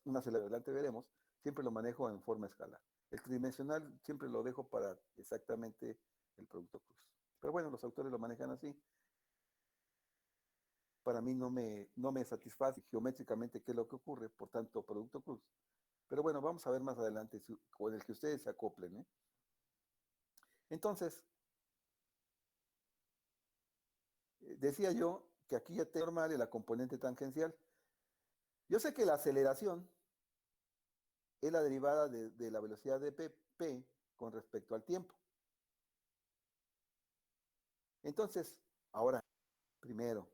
unas adelante veremos, siempre lo manejo en forma escalar. El tridimensional siempre lo dejo para exactamente el producto cruz. Pero bueno, los autores lo manejan así. Para mí no me satisface geométricamente qué es lo que ocurre, por tanto, producto cruz. Pero bueno, vamos a ver más adelante con el que ustedes se acoplen, ¿eh? Entonces, decía yo que aquí ya tengo normal y la componente tangencial. Yo sé que la aceleración es la derivada de la velocidad de P con respecto al tiempo. Entonces, ahora, primero,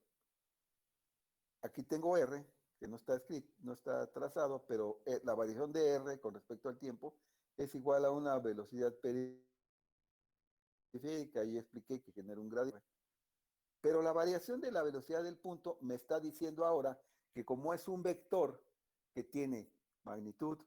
aquí tengo R, que no está escrito, no está trazado, pero la variación de R con respecto al tiempo es igual a una velocidad periférica y expliqué que genera un gradiente. Pero la variación de la velocidad del punto me está diciendo ahora que como es un vector que tiene magnitud,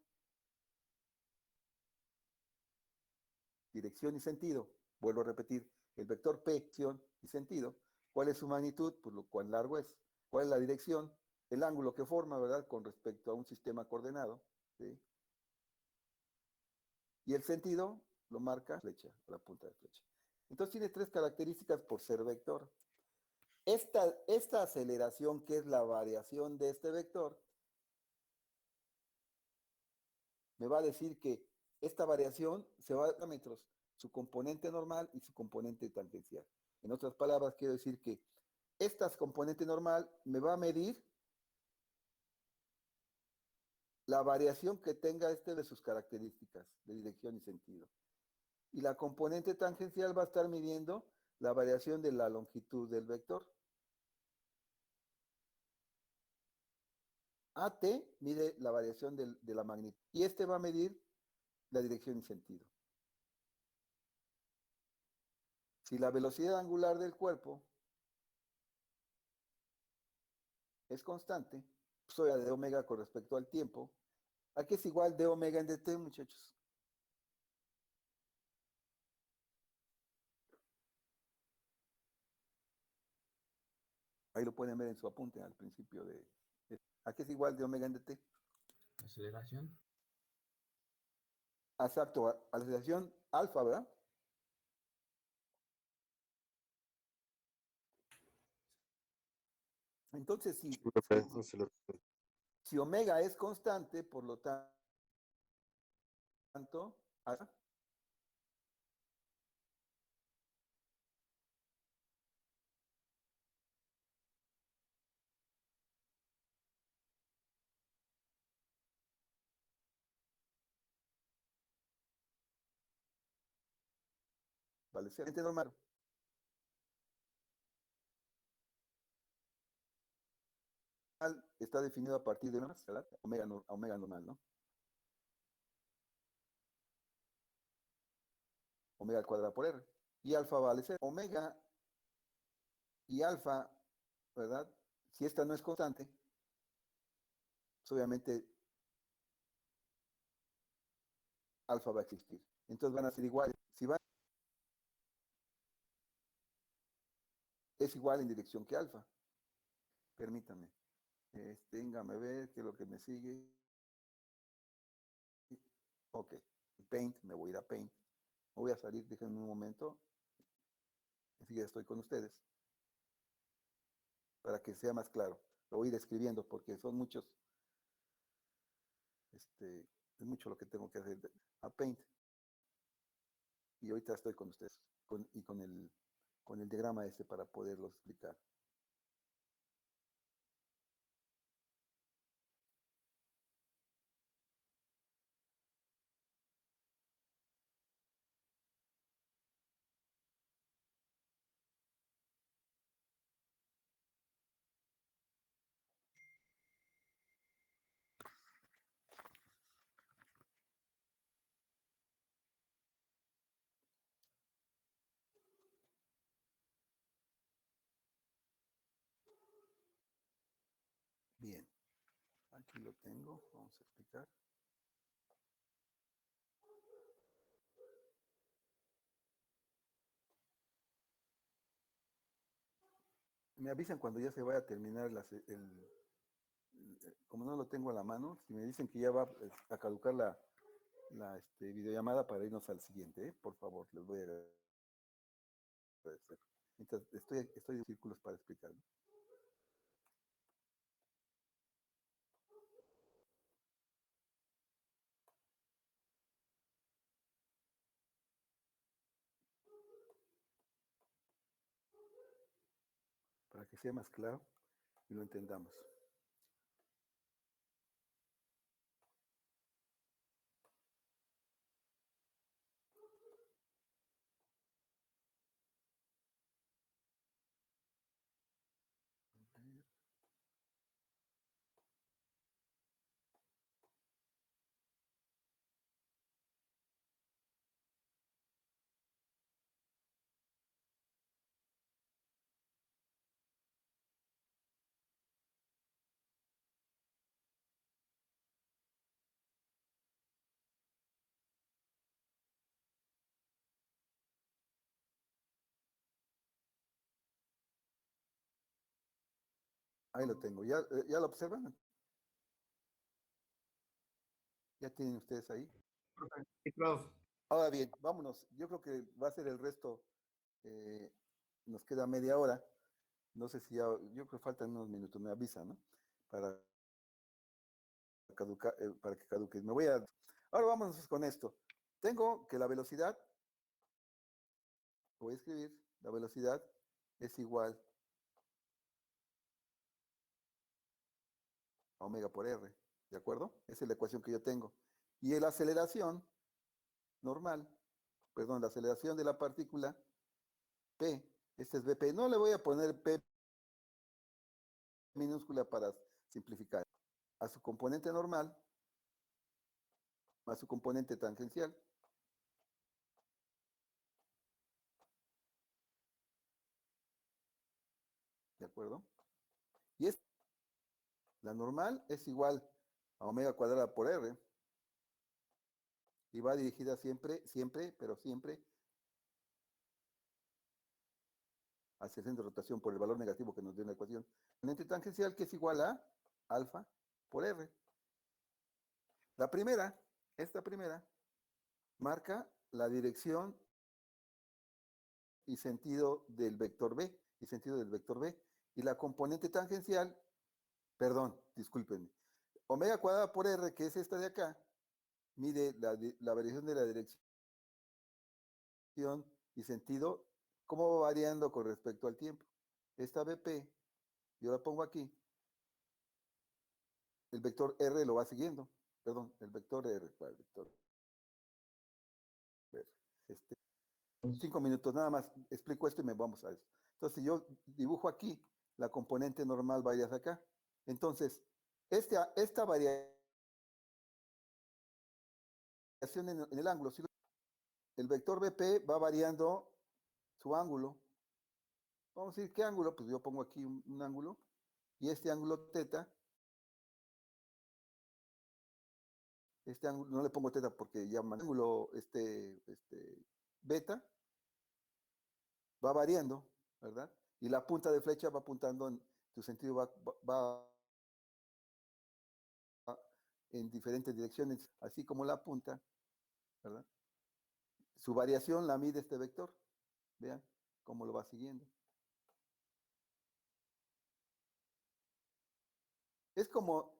dirección y sentido, vuelvo a repetir, el vector P, dirección y sentido, ¿cuál es su magnitud? Pues lo cuán largo es. ¿Cuál es la dirección? El ángulo que forma, ¿verdad? Con respecto a un sistema coordenado, ¿sí? Y el sentido lo marca flecha, la punta de flecha. Entonces tiene tres características por ser vector. Esta aceleración, que es la variación de este vector, me va a decir que esta variación se va a parámetros, su componente normal y su componente tangencial. En otras palabras, quiero decir que esta componente normal me va a medir la variación que tenga de sus características de dirección y sentido. Y la componente tangencial va a estar midiendo la variación de la longitud del vector. AT mide la variación de la magnitud y este va a medir la dirección y sentido. Si la velocidad angular del cuerpo es constante, soy a de omega con respecto al tiempo, aquí es igual de omega en dt, muchachos. Ahí lo pueden ver en su apunte al principio aquí es igual de omega en dt. Aceleración. Exacto, aceleración alfa, ¿verdad? Entonces, No se lo- si omega es constante, por lo tanto, alfa vale ser normal. Está definido a partir de más, ¿verdad? Omega, omega normal, ¿no? Omega al cuadrado por R. Y alfa vale ser omega y alfa, ¿verdad? Si esta no es constante, pues obviamente alfa va a existir. Entonces van a ser iguales. Si va, es igual en dirección que alfa. Permítame. Téngame ver qué es lo que me sigue. Ok. Paint, me voy a ir a Paint. Me voy a salir, déjenme un momento. Enseguida estoy con ustedes. Para que sea más claro. Lo voy a ir escribiendo porque son muchos. Es mucho lo que tengo que hacer. A Paint. Y ahorita estoy con ustedes. Y con el diagrama para poderlo explicar. Bien. Aquí lo tengo. Vamos a explicar. Me avisan cuando ya se vaya a terminar como no lo tengo a la mano, si me dicen que ya va a caducar la videollamada para irnos al siguiente, por favor, les voy a agradecer. Mientras estoy en círculos para explicar. Para que sea más claro y lo entendamos. Ahí lo tengo. ¿Ya lo observan? ¿Ya tienen ustedes ahí? Sí, prof. Ahora bien, vámonos. Yo creo que va a ser el resto. Nos queda media hora. No sé si ya, yo creo que faltan unos minutos, me avisan, ¿no? Para para que caduque. Ahora vámonos con esto. Tengo que la velocidad, voy a escribir, la velocidad es igual a omega por R, ¿de acuerdo? Esa es la ecuación que yo tengo. Y la aceleración normal, perdón, la aceleración de la partícula P, este es BP. No le voy a poner P minúscula para simplificar. A su componente normal, a su componente tangencial. ¿De acuerdo? Y la normal es igual a omega cuadrada por R. Y va dirigida siempre, pero siempre hacia el centro de rotación por el valor negativo que nos dio en la ecuación. Componente tangencial que es igual a alfa por R. Esta primera, marca la dirección y sentido del vector B. Y la componente tangencial, perdón, discúlpenme, omega cuadrada por r, que es esta de acá, mide la variación de la dirección y sentido, cómo va variando con respecto al tiempo. Esta BP, yo la pongo aquí, el vector R lo va siguiendo, perdón, el vector R, ¿cuál vector R? 5 minutos nada más, explico esto y me vamos a eso. Entonces yo dibujo aquí, la componente normal va hacia acá. Entonces, esta variación en el ángulo, el vector BP va variando su ángulo. Vamos a decir, ¿qué ángulo? Pues yo pongo aquí un ángulo, y este ángulo teta, este ángulo, no le pongo teta porque llaman ángulo beta, va variando, ¿verdad? Y la punta de flecha va apuntando en tu sentido, va en diferentes direcciones, así como la punta, ¿verdad? Su variación la mide este vector. Vean cómo lo va siguiendo. Es como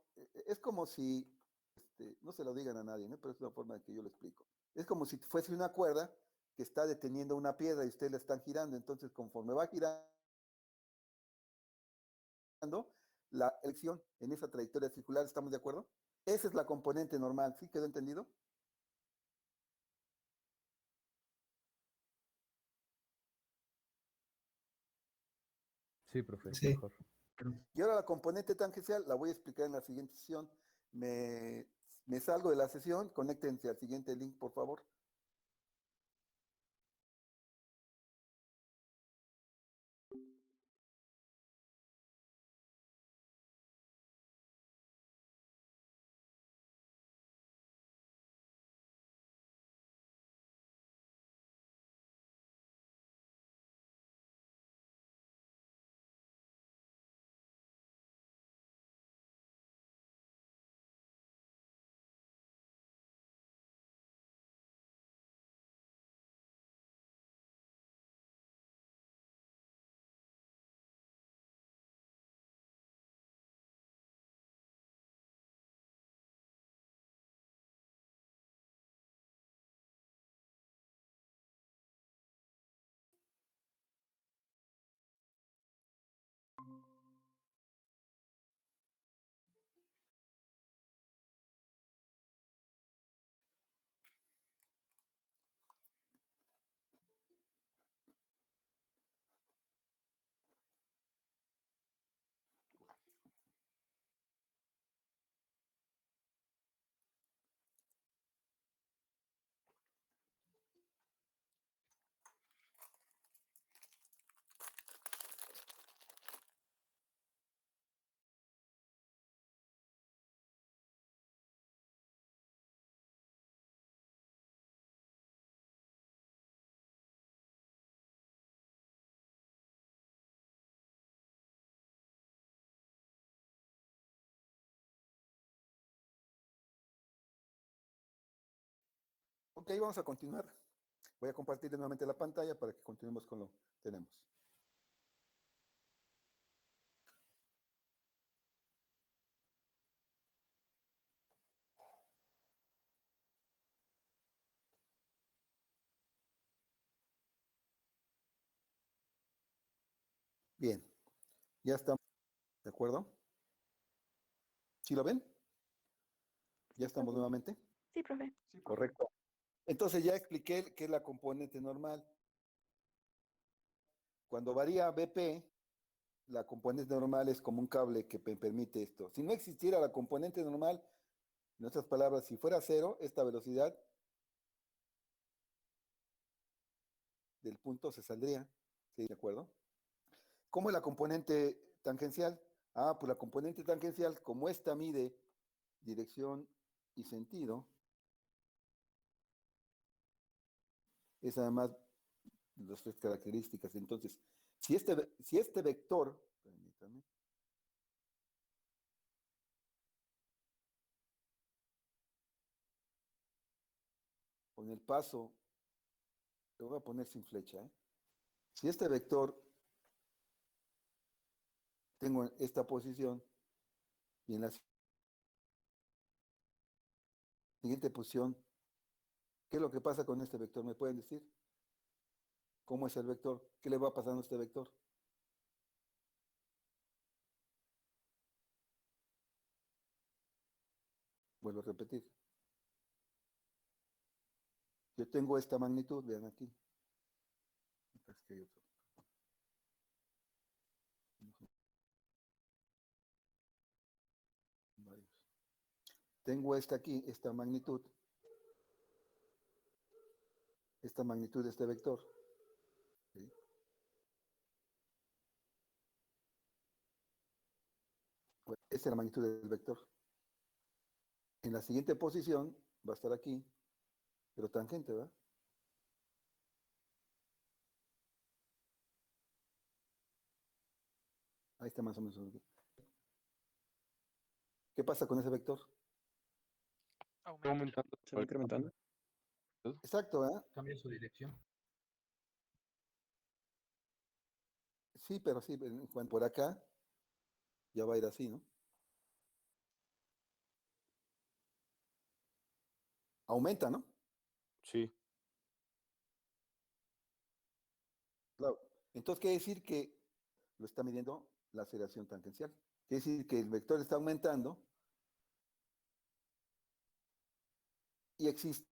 si, no se lo digan a nadie, ¿no? Pero es una forma de que yo lo explico. Es como si fuese una cuerda que está deteniendo una piedra y ustedes la están girando. Entonces, conforme va girando, la elección en esa trayectoria circular, ¿estamos de acuerdo? Esa es la componente normal, ¿sí quedó entendido? Sí, profe, Sí. mejor. Y ahora la componente tangencial la voy a explicar en la siguiente sesión. Me salgo de la sesión, conéctense al siguiente link, por favor. Ok, vamos a continuar. Voy a compartir nuevamente la pantalla para que continuemos con lo que tenemos. Bien, ya estamos, ¿de acuerdo? ¿Sí lo ven? Ya estamos nuevamente. Sí, profe. Correcto. Entonces ya expliqué qué es la componente normal. Cuando varía BP, la componente normal es como un cable que permite esto. Si no existiera la componente normal, en otras palabras, si fuera cero, esta velocidad del punto se saldría. ¿Sí? ¿De acuerdo? ¿Cómo es la componente tangencial? Ah, pues la componente tangencial, como esta mide dirección y sentido, es además las tres características. Entonces, si este vector, permítame, con el paso, lo voy a poner sin flecha, ¿eh? Si este vector tengo esta posición y en la siguiente posición, ¿qué es lo que pasa con este vector? ¿Me pueden decir? ¿Cómo es el vector? ¿Qué le va pasando a este vector? Vuelvo a repetir. Yo tengo esta magnitud, vean aquí. Es que hay otro. Varios. Tengo esta aquí, esta magnitud de este vector. ¿Sí? Pues esta es la magnitud del vector. En la siguiente posición va a estar aquí, pero tangente, ¿verdad? Ahí está más o menos. ¿Qué pasa con ese vector? Aumenta. Se va incrementando. Exacto, ¿verdad? Cambia su dirección. Sí, pero sí, cuando por acá ya va a ir así, ¿no? Aumenta, ¿no? Sí. Claro. Entonces quiere decir que lo está midiendo la aceleración tangencial. Quiere decir que el vector está aumentando y existe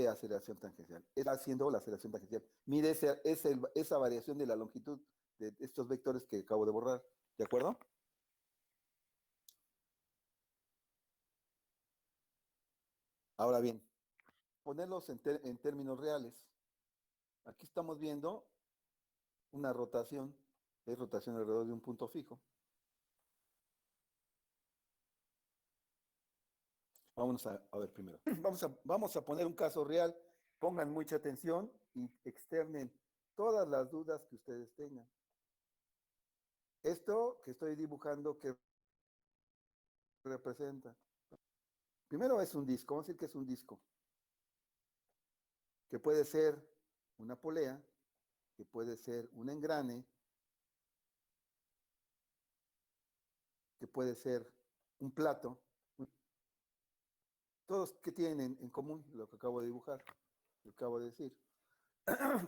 aceleración tangencial. Está haciendo la aceleración tangencial. Mide esa variación de la longitud de estos vectores que acabo de borrar. ¿De acuerdo? Ahora bien, ponerlos en términos reales. Aquí estamos viendo una rotación, es rotación alrededor de un punto fijo. Vamos a ver primero. Vamos a poner un caso real. Pongan mucha atención y externen todas las dudas que ustedes tengan. Esto que estoy dibujando, ¿qué representa? Primero es un disco, vamos a decir que es un disco, que puede ser una polea, que puede ser un engrane, que puede ser un plato. Todos, ¿qué tienen en común? Lo que acabo de dibujar, lo que acabo de decir.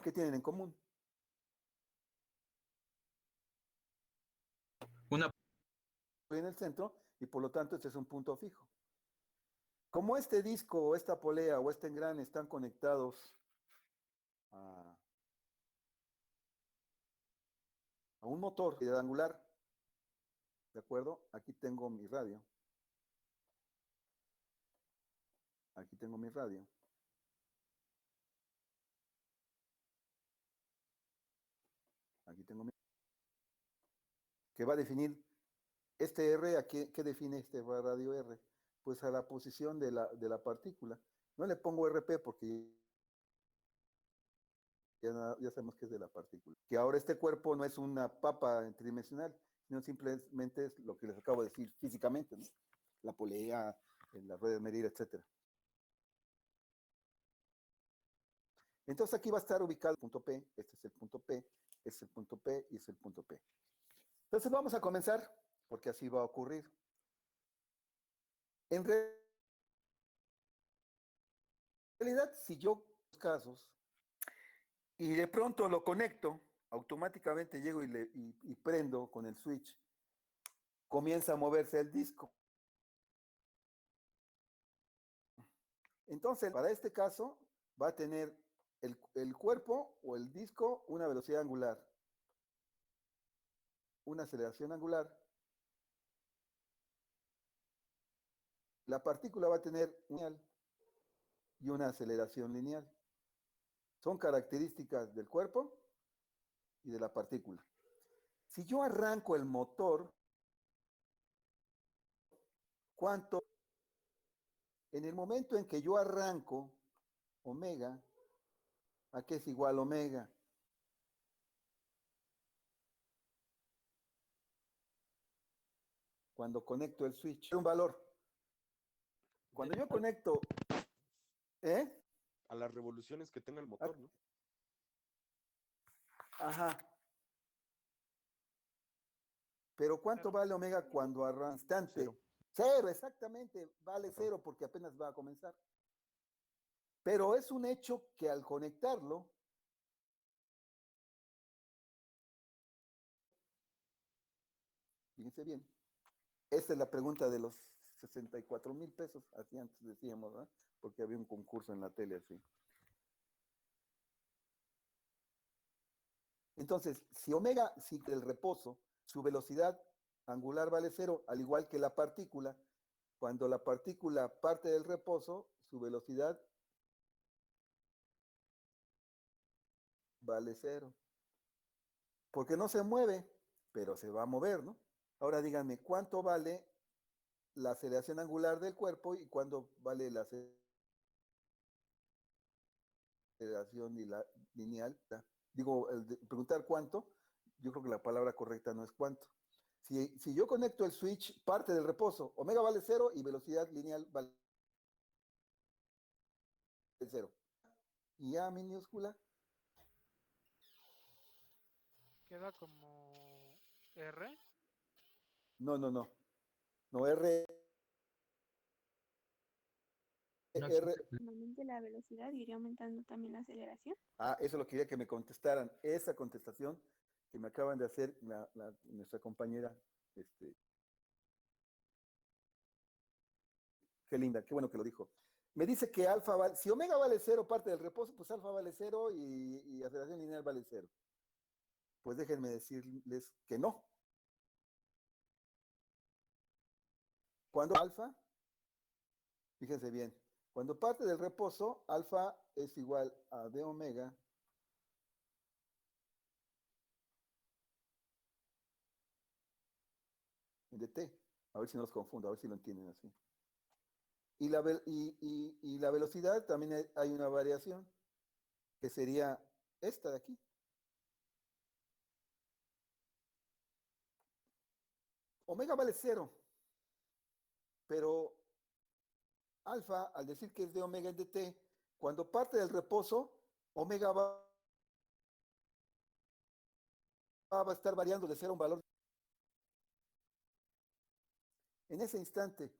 ¿Qué tienen en común? Una En el centro y por lo tanto este es un punto fijo. Como este disco o esta polea o este engrane están conectados a un motor angular, ¿de acuerdo? Aquí tengo mi radio. Aquí tengo mi radio. Aquí tengo mi... que va a definir este R, ¿qué define este radio R? Pues a la posición de la partícula. No le pongo RP porque ya sabemos que es de la partícula. Que ahora este cuerpo no es una papa tridimensional, sino simplemente es lo que les acabo de decir físicamente, ¿no? La polea, la rueda de medir, etc. Entonces aquí va a estar ubicado el punto P, este es el punto P, este es el punto P y este es el punto P. Entonces vamos a comenzar, porque así va a ocurrir. En realidad, si yo casos y de pronto lo conecto, automáticamente llego y prendo con el switch, comienza a moverse el disco. Entonces, para este caso, va a tener el cuerpo o el disco una velocidad angular, una aceleración angular. La partícula va a tener lineal y una aceleración lineal. Son características del cuerpo y de la partícula. Si yo arranco el motor, ¿cuánto? En el momento en que yo arranco omega, ¿a qué es igual omega? Cuando conecto el switch. Un valor. Cuando yo conecto, ¿eh? A las revoluciones que tenga el motor, ¿no? Ajá. Pero ¿cuánto Cero. vale omega cuando arranca instante? Cero. Cero, exactamente, vale cero porque apenas va a comenzar. Pero es un hecho que al conectarlo, fíjense bien, esta es la pregunta de los 64,000 pesos, así antes decíamos, ¿verdad? Porque había un concurso en la tele así. Entonces, si el reposo, su velocidad angular vale cero, al igual que la partícula, cuando la partícula parte del reposo, su velocidad vale cero. Porque no se mueve, pero se va a mover, ¿no? Ahora díganme, ¿cuánto vale la aceleración angular del cuerpo y cuánto vale la aceleración lineal? Digo, preguntar cuánto, yo creo que la palabra correcta no es cuánto. Si yo conecto el switch, parte del reposo, omega vale cero y velocidad lineal vale cero. Y A minúscula, Queda como R. no, R, No R, existe. Normalmente la velocidad iría aumentando también la aceleración. eso lo quería que me contestaran, esa contestación que me acaban de hacer nuestra compañera, qué linda, qué bueno que lo dijo. Me dice que alfa vale, si omega vale cero parte del reposo, pues alfa vale cero y aceleración lineal vale cero. Pues déjenme decirles que no. Cuando alfa, fíjense bien, cuando parte del reposo, alfa es igual a d omega de t. A ver si no los confundo, a ver si lo entienden así. Y la velocidad también hay una variación, que sería esta de aquí. Omega vale cero, pero alfa, al decir que es de omega en dt, cuando parte del reposo, omega va a estar variando de cero a un valor. En ese instante,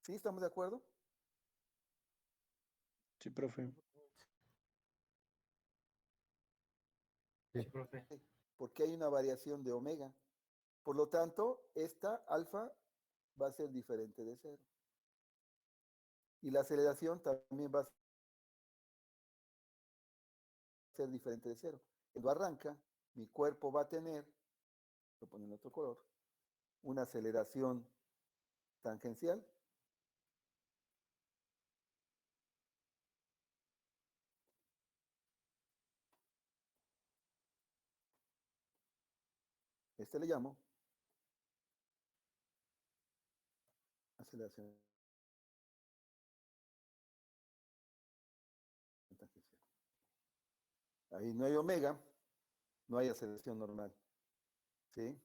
¿sí estamos de acuerdo? Sí, profe. Sí, profe. Porque hay una variación de omega. Por lo tanto, esta alfa va a ser diferente de cero. Y la aceleración también va a ser diferente de cero. Cuando arranca, mi cuerpo va a tener, lo pongo en otro color, una aceleración tangencial. Le llamo aceleración tangencial. Ahí no hay omega, no hay aceleración normal. ¿Sí?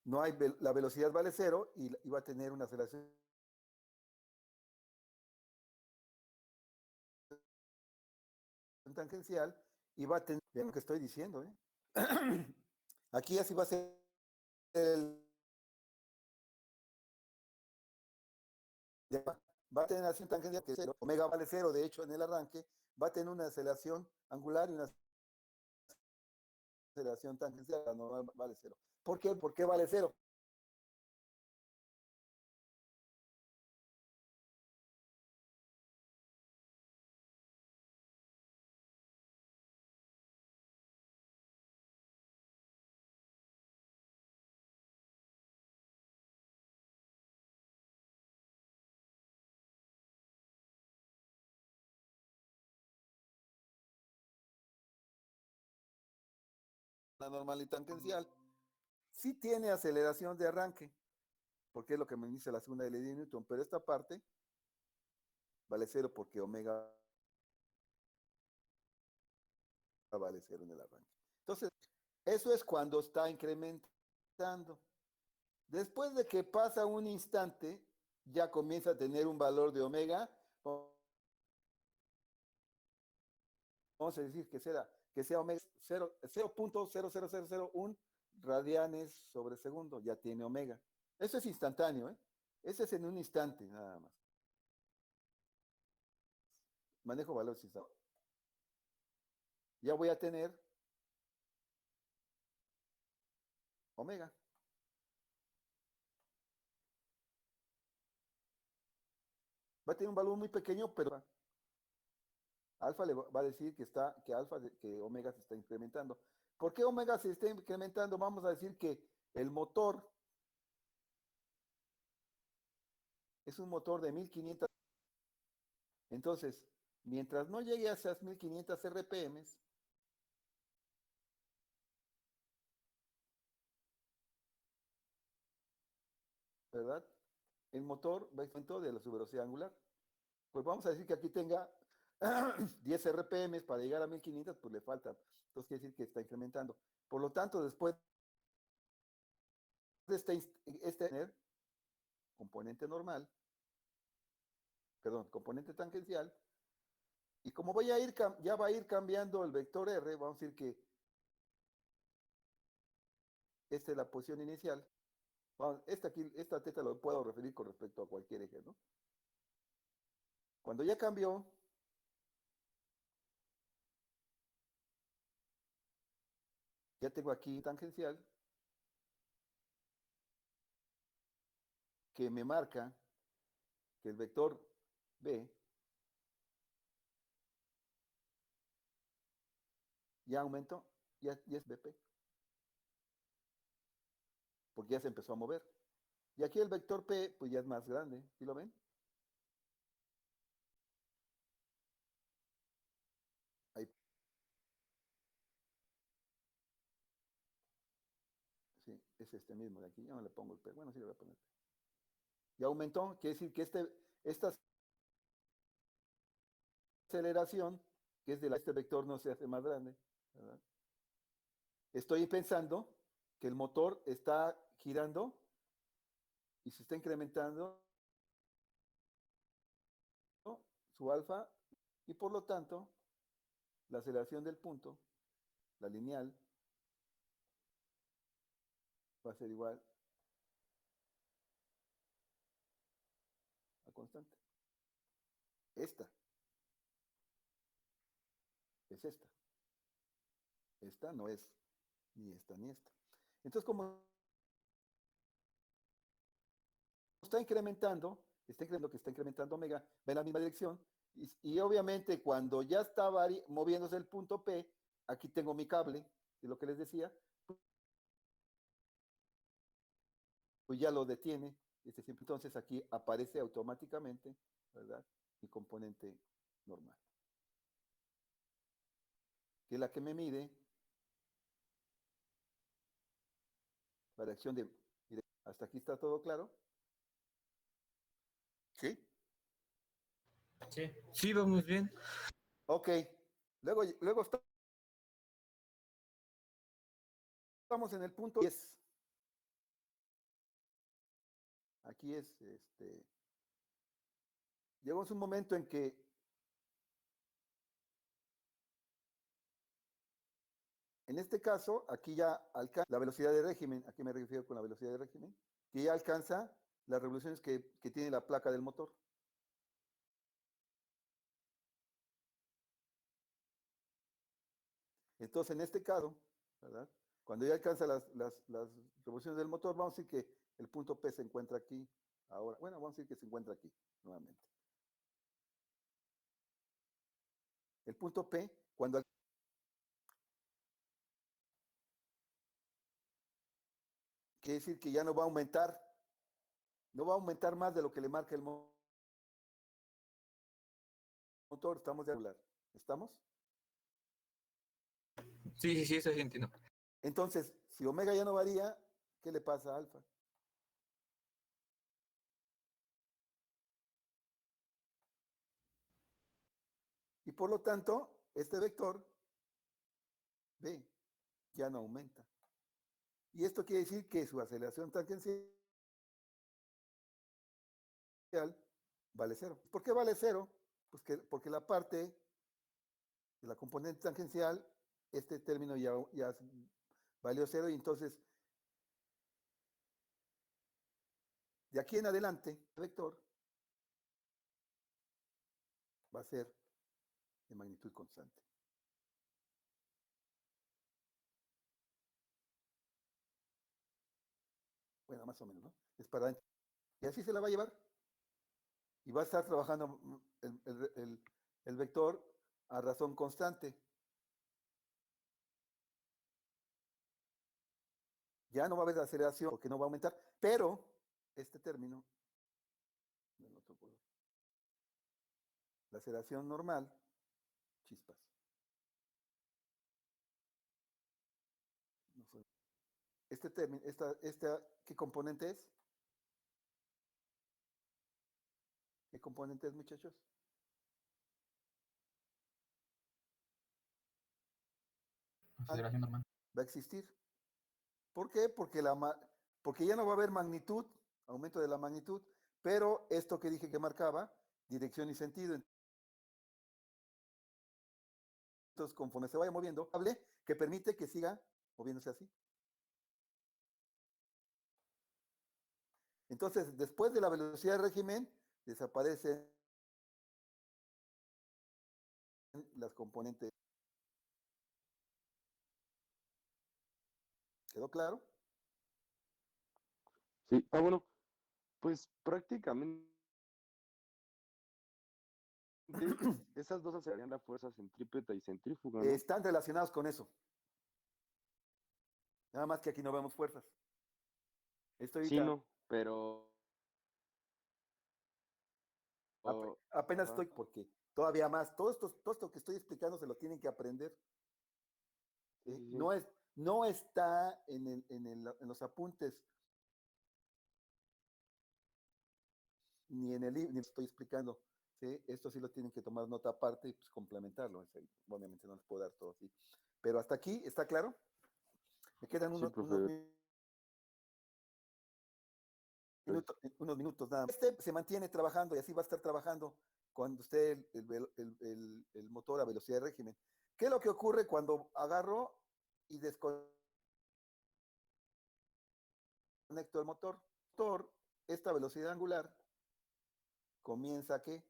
No hay, la velocidad vale cero y va a tener una aceleración tangencial y va a tener, vean lo que estoy diciendo, ¿eh? Aquí así va a ser va a tener una aceleración tangencial que es cero, omega vale cero, de hecho en el arranque va a tener una aceleración angular y una aceleración tangencial, la normal vale cero. ¿Por qué? ¿Por qué vale cero? La normal y tangencial sí tiene aceleración de arranque, porque es lo que me dice la segunda ley de Newton, pero esta parte vale cero porque omega vale cero en el arranque. Entonces, eso es cuando está incrementando. Después de que pasa un instante, ya comienza a tener un valor de omega. Vamos a decir que sea omega 0.00001 radianes sobre segundo, ya tiene omega. Eso es instantáneo, ¿eh? Ese es en un instante, nada más. Manejo valores instantáneos. Ya voy a tener omega. Va a tener un valor muy pequeño, pero alfa le va a decir que omega se está incrementando. ¿Por qué omega se está incrementando? Vamos a decir que el motor es un motor de 1500. Entonces, mientras no llegue a esas 1500 RPMs, ¿verdad? El motor va a incrementar de su velocidad angular. Pues vamos a decir que aquí tenga 10 RPMs para llegar a 1500, pues le falta. Entonces quiere decir que está incrementando. Por lo tanto, después de tener componente normal, perdón, componente tangencial, y como ya va a ir cambiando el vector R, vamos a decir que esta es la posición inicial. Esta teta lo puedo referir con respecto a cualquier eje, ¿no? Cuando ya cambió, ya tengo aquí tangencial que me marca que el vector B ya aumentó, ya es BP, porque ya se empezó a mover. Y aquí el vector P, pues ya es más grande, ¿sí lo ven? Ahí. Sí, es este mismo de aquí, ya no le pongo el P, bueno, sí le voy a poner P. Ya aumentó, quiere decir que esta aceleración, que es este vector, no se hace más grande, ¿verdad? Estoy pensando que el motor está girando y se está incrementando, ¿no?, su alfa, y por lo tanto, la aceleración del punto, la lineal, va a ser igual a constante. Esta es esta. Esta no es ni esta ni esta. Entonces, como está incrementando omega, va en la misma dirección, y obviamente cuando ya está moviéndose el punto P, aquí tengo mi cable, de lo que les decía, pues ya lo detiene, entonces aquí aparece automáticamente, ¿verdad?, mi componente normal, que es la que me mide la reacción de... ¿Hasta aquí está todo claro? ¿Sí? Sí, sí, vamos bien. Ok. Luego estamos en el punto 10. Aquí llegamos a un momento en que en este caso, aquí ya alcanza la velocidad de régimen. ¿A qué me refiero con la velocidad de régimen? Que ya alcanza las revoluciones que tiene la placa del motor. Entonces, en este caso, ¿verdad?, cuando ya alcanza las revoluciones del motor, vamos a decir que el punto P se encuentra aquí. Ahora, bueno, vamos a decir que se encuentra aquí, nuevamente. El punto P, cuando quiere decir que ya no va a aumentar, más de lo que le marca el motor. Estamos de hablar. ¿Estamos? Sí, sí, sí, eso sí entiendo. Entonces, si omega ya no varía, ¿qué le pasa a alfa? Y por lo tanto, este vector B ya no aumenta. Y esto quiere decir que su aceleración tangencial vale cero. ¿Por qué vale cero? Pues porque la parte de la componente tangencial, este término ya valió 0 y entonces de aquí en adelante el vector va a ser de magnitud constante. Bueno, más o menos, ¿no? Es para adentro. Y así se la va a llevar. Y va a estar trabajando el vector a razón constante. Ya no va a haber aceleración porque no va a aumentar, pero este término, del otro color, la aceleración normal, chispas. No fue. Este término, ¿qué componente es? ¿Qué componente es, muchachos? Aceleración normal. Va a existir. ¿Por qué? Porque ya no va a haber magnitud, aumento de la magnitud, pero esto que dije que marcaba, dirección y sentido. Entonces, conforme se vaya moviendo, hable que permite que siga moviéndose así. Entonces, después de la velocidad de régimen, desaparecen las componentes. ¿Quedó claro? Sí, bueno, pues prácticamente esas dos acelerarían la fuerza centrípeta y centrífuga, ¿no? Están relacionados con eso. Nada más que aquí no vemos fuerzas. Sí, no, pero... Apenas Ajá. estoy, porque todavía más, todo esto que estoy explicando se lo tienen que aprender. Sí, sí, sí. No está en los apuntes, ni en el libro, ni estoy explicando. ¿Sí? Esto sí lo tienen que tomar nota aparte y pues complementarlo. Obviamente no les puedo dar todo así. Pero hasta aquí, ¿está claro? Me quedan Sí, unos profe. unos minutos nada más. Este se mantiene trabajando y así va a estar trabajando cuando esté el motor a velocidad de régimen. ¿Qué es lo que ocurre cuando agarro y desconecto el motor? Esta velocidad angular comienza ¿qué?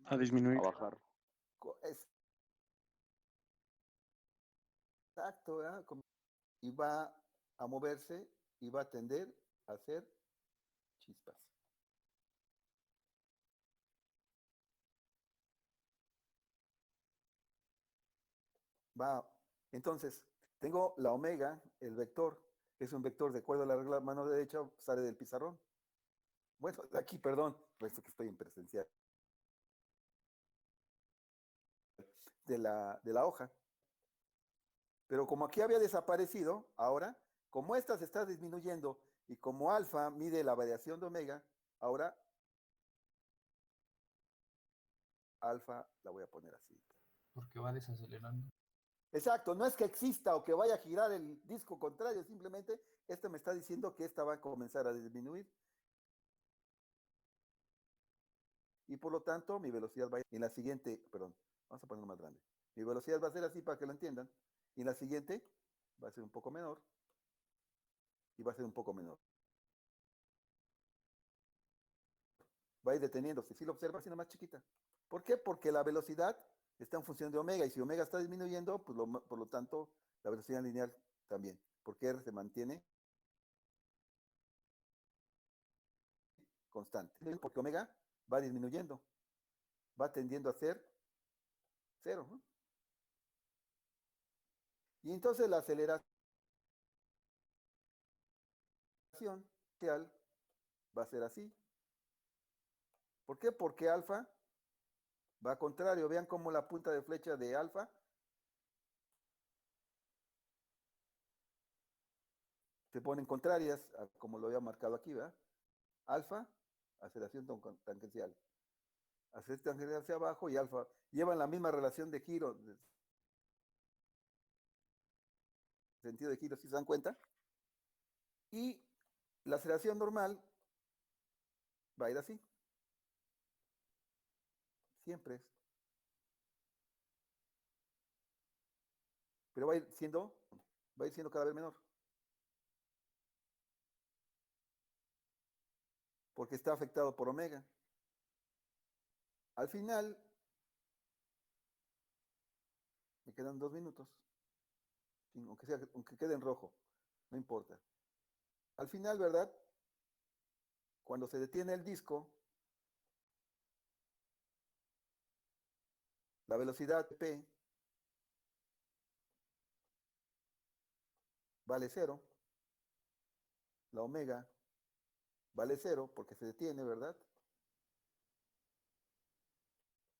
A disminuir. A bajar. Exacto, ¿verdad? Y va a moverse y va a tender a hacer chispas. Entonces, tengo la omega, el vector, es un vector de acuerdo a la regla mano derecha, sale del pizarrón. Bueno, de aquí, perdón, puesto que estoy en presencial. De la hoja. Pero como aquí había desaparecido, ahora, como esta se está disminuyendo y como alfa mide la variación de omega, ahora alfa la voy a poner así. Porque va desacelerando. Exacto, no es que exista o que vaya a girar el disco contrario, simplemente este me está diciendo que esta va a comenzar a disminuir. Y por lo tanto, mi velocidad va a ir en la siguiente, perdón, vamos a ponerlo más grande. Mi velocidad va a ser así para que lo entiendan. Y en la siguiente va a ser un poco menor y va a ser un poco menor. Va a ir deteniéndose. Si lo observas, siendo más chiquita. ¿Por qué? Porque la velocidad está en función de omega y si omega está disminuyendo, pues por lo tanto, la velocidad lineal también. Porque R se mantiene constante. Porque omega va disminuyendo, va tendiendo a ser cero, ¿no? Y entonces la aceleración real va a ser así. ¿Por qué? Porque alfa va a contrario. Vean cómo la punta de flecha de alfa se ponen contrarias, como lo había marcado aquí, ¿verdad? Alfa, aceleración tangencial. Aceleración tangencial hacia abajo y alfa llevan la misma relación de giro, de sentido de giro, si se dan cuenta. Y la aceleración normal va a ir así. Siempre es. pero va a ir siendo cada vez menor. Porque está afectado por omega. Al final, me quedan 2 minutos, aunque quede en rojo, no importa. Al final, ¿verdad? Cuando se detiene el disco, la velocidad P vale 0, la omega vale 0 porque se detiene, ¿verdad?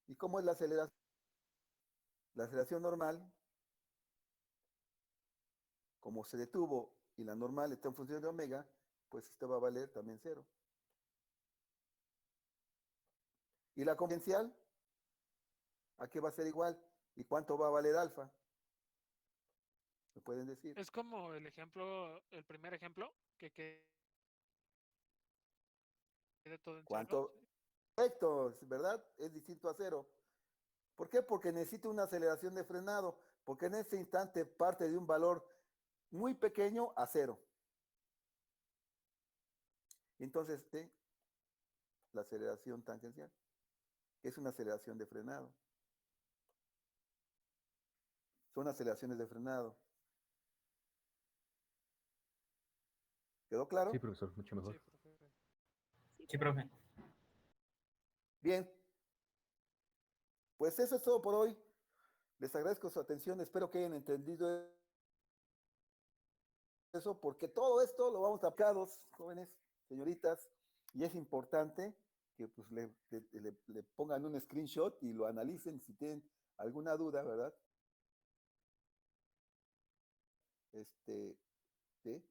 ¿Y cómo es la aceleración? La aceleración normal, como se detuvo y la normal está en función de omega, pues esta va a valer también 0. ¿Y la convencial? ¿A qué va a ser igual? ¿Y cuánto va a valer alfa? ¿Me pueden decir? Es como el ejemplo, el primer ejemplo, que quede todo en cero. ¿Cuánto? Correcto, ¿verdad? Es distinto a 0. ¿Por qué? Porque necesito una aceleración de frenado, porque en ese instante parte de un valor muy pequeño a 0. Entonces, la aceleración tangencial, que es una aceleración de frenado. Son aceleraciones de frenado. ¿Quedó claro? Sí, profesor, mucho mejor. Sí, profe. Sí, profe. Bien. Pues eso es todo por hoy. Les agradezco su atención. Espero que hayan entendido eso, porque todo esto lo vamos a aplicar, jóvenes, señoritas, y es importante que pues, le pongan un screenshot y lo analicen si tienen alguna duda, ¿verdad? ¿Sí?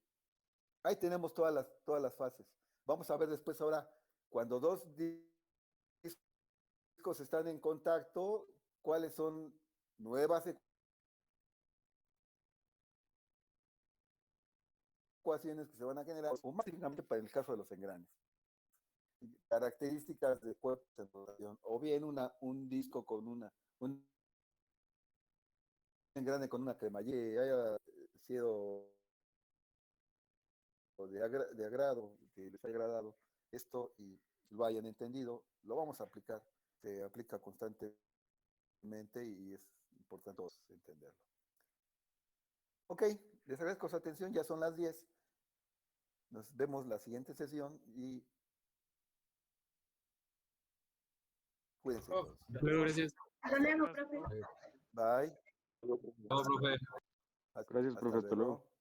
Ahí tenemos todas las fases. Vamos a ver después ahora, cuando 2 discos están en contacto, cuáles son nuevas ecuaciones que se van a generar, o más específicamente para el caso de los engranes. Características de cuerpos en rotación, o bien un disco con un engrane con una cremallera que haya sido de agrado, que les haya agradado esto y lo hayan entendido, lo vamos a aplicar. Se aplica constantemente y es importante entenderlo. Ok, les agradezco su atención, ya son las 10. Nos vemos la siguiente sesión y cuídense todos. Luego, gracias. Hasta luego, profe. Bye. Chao, profe. Hasta Gracias, profe, hasta luego. luego.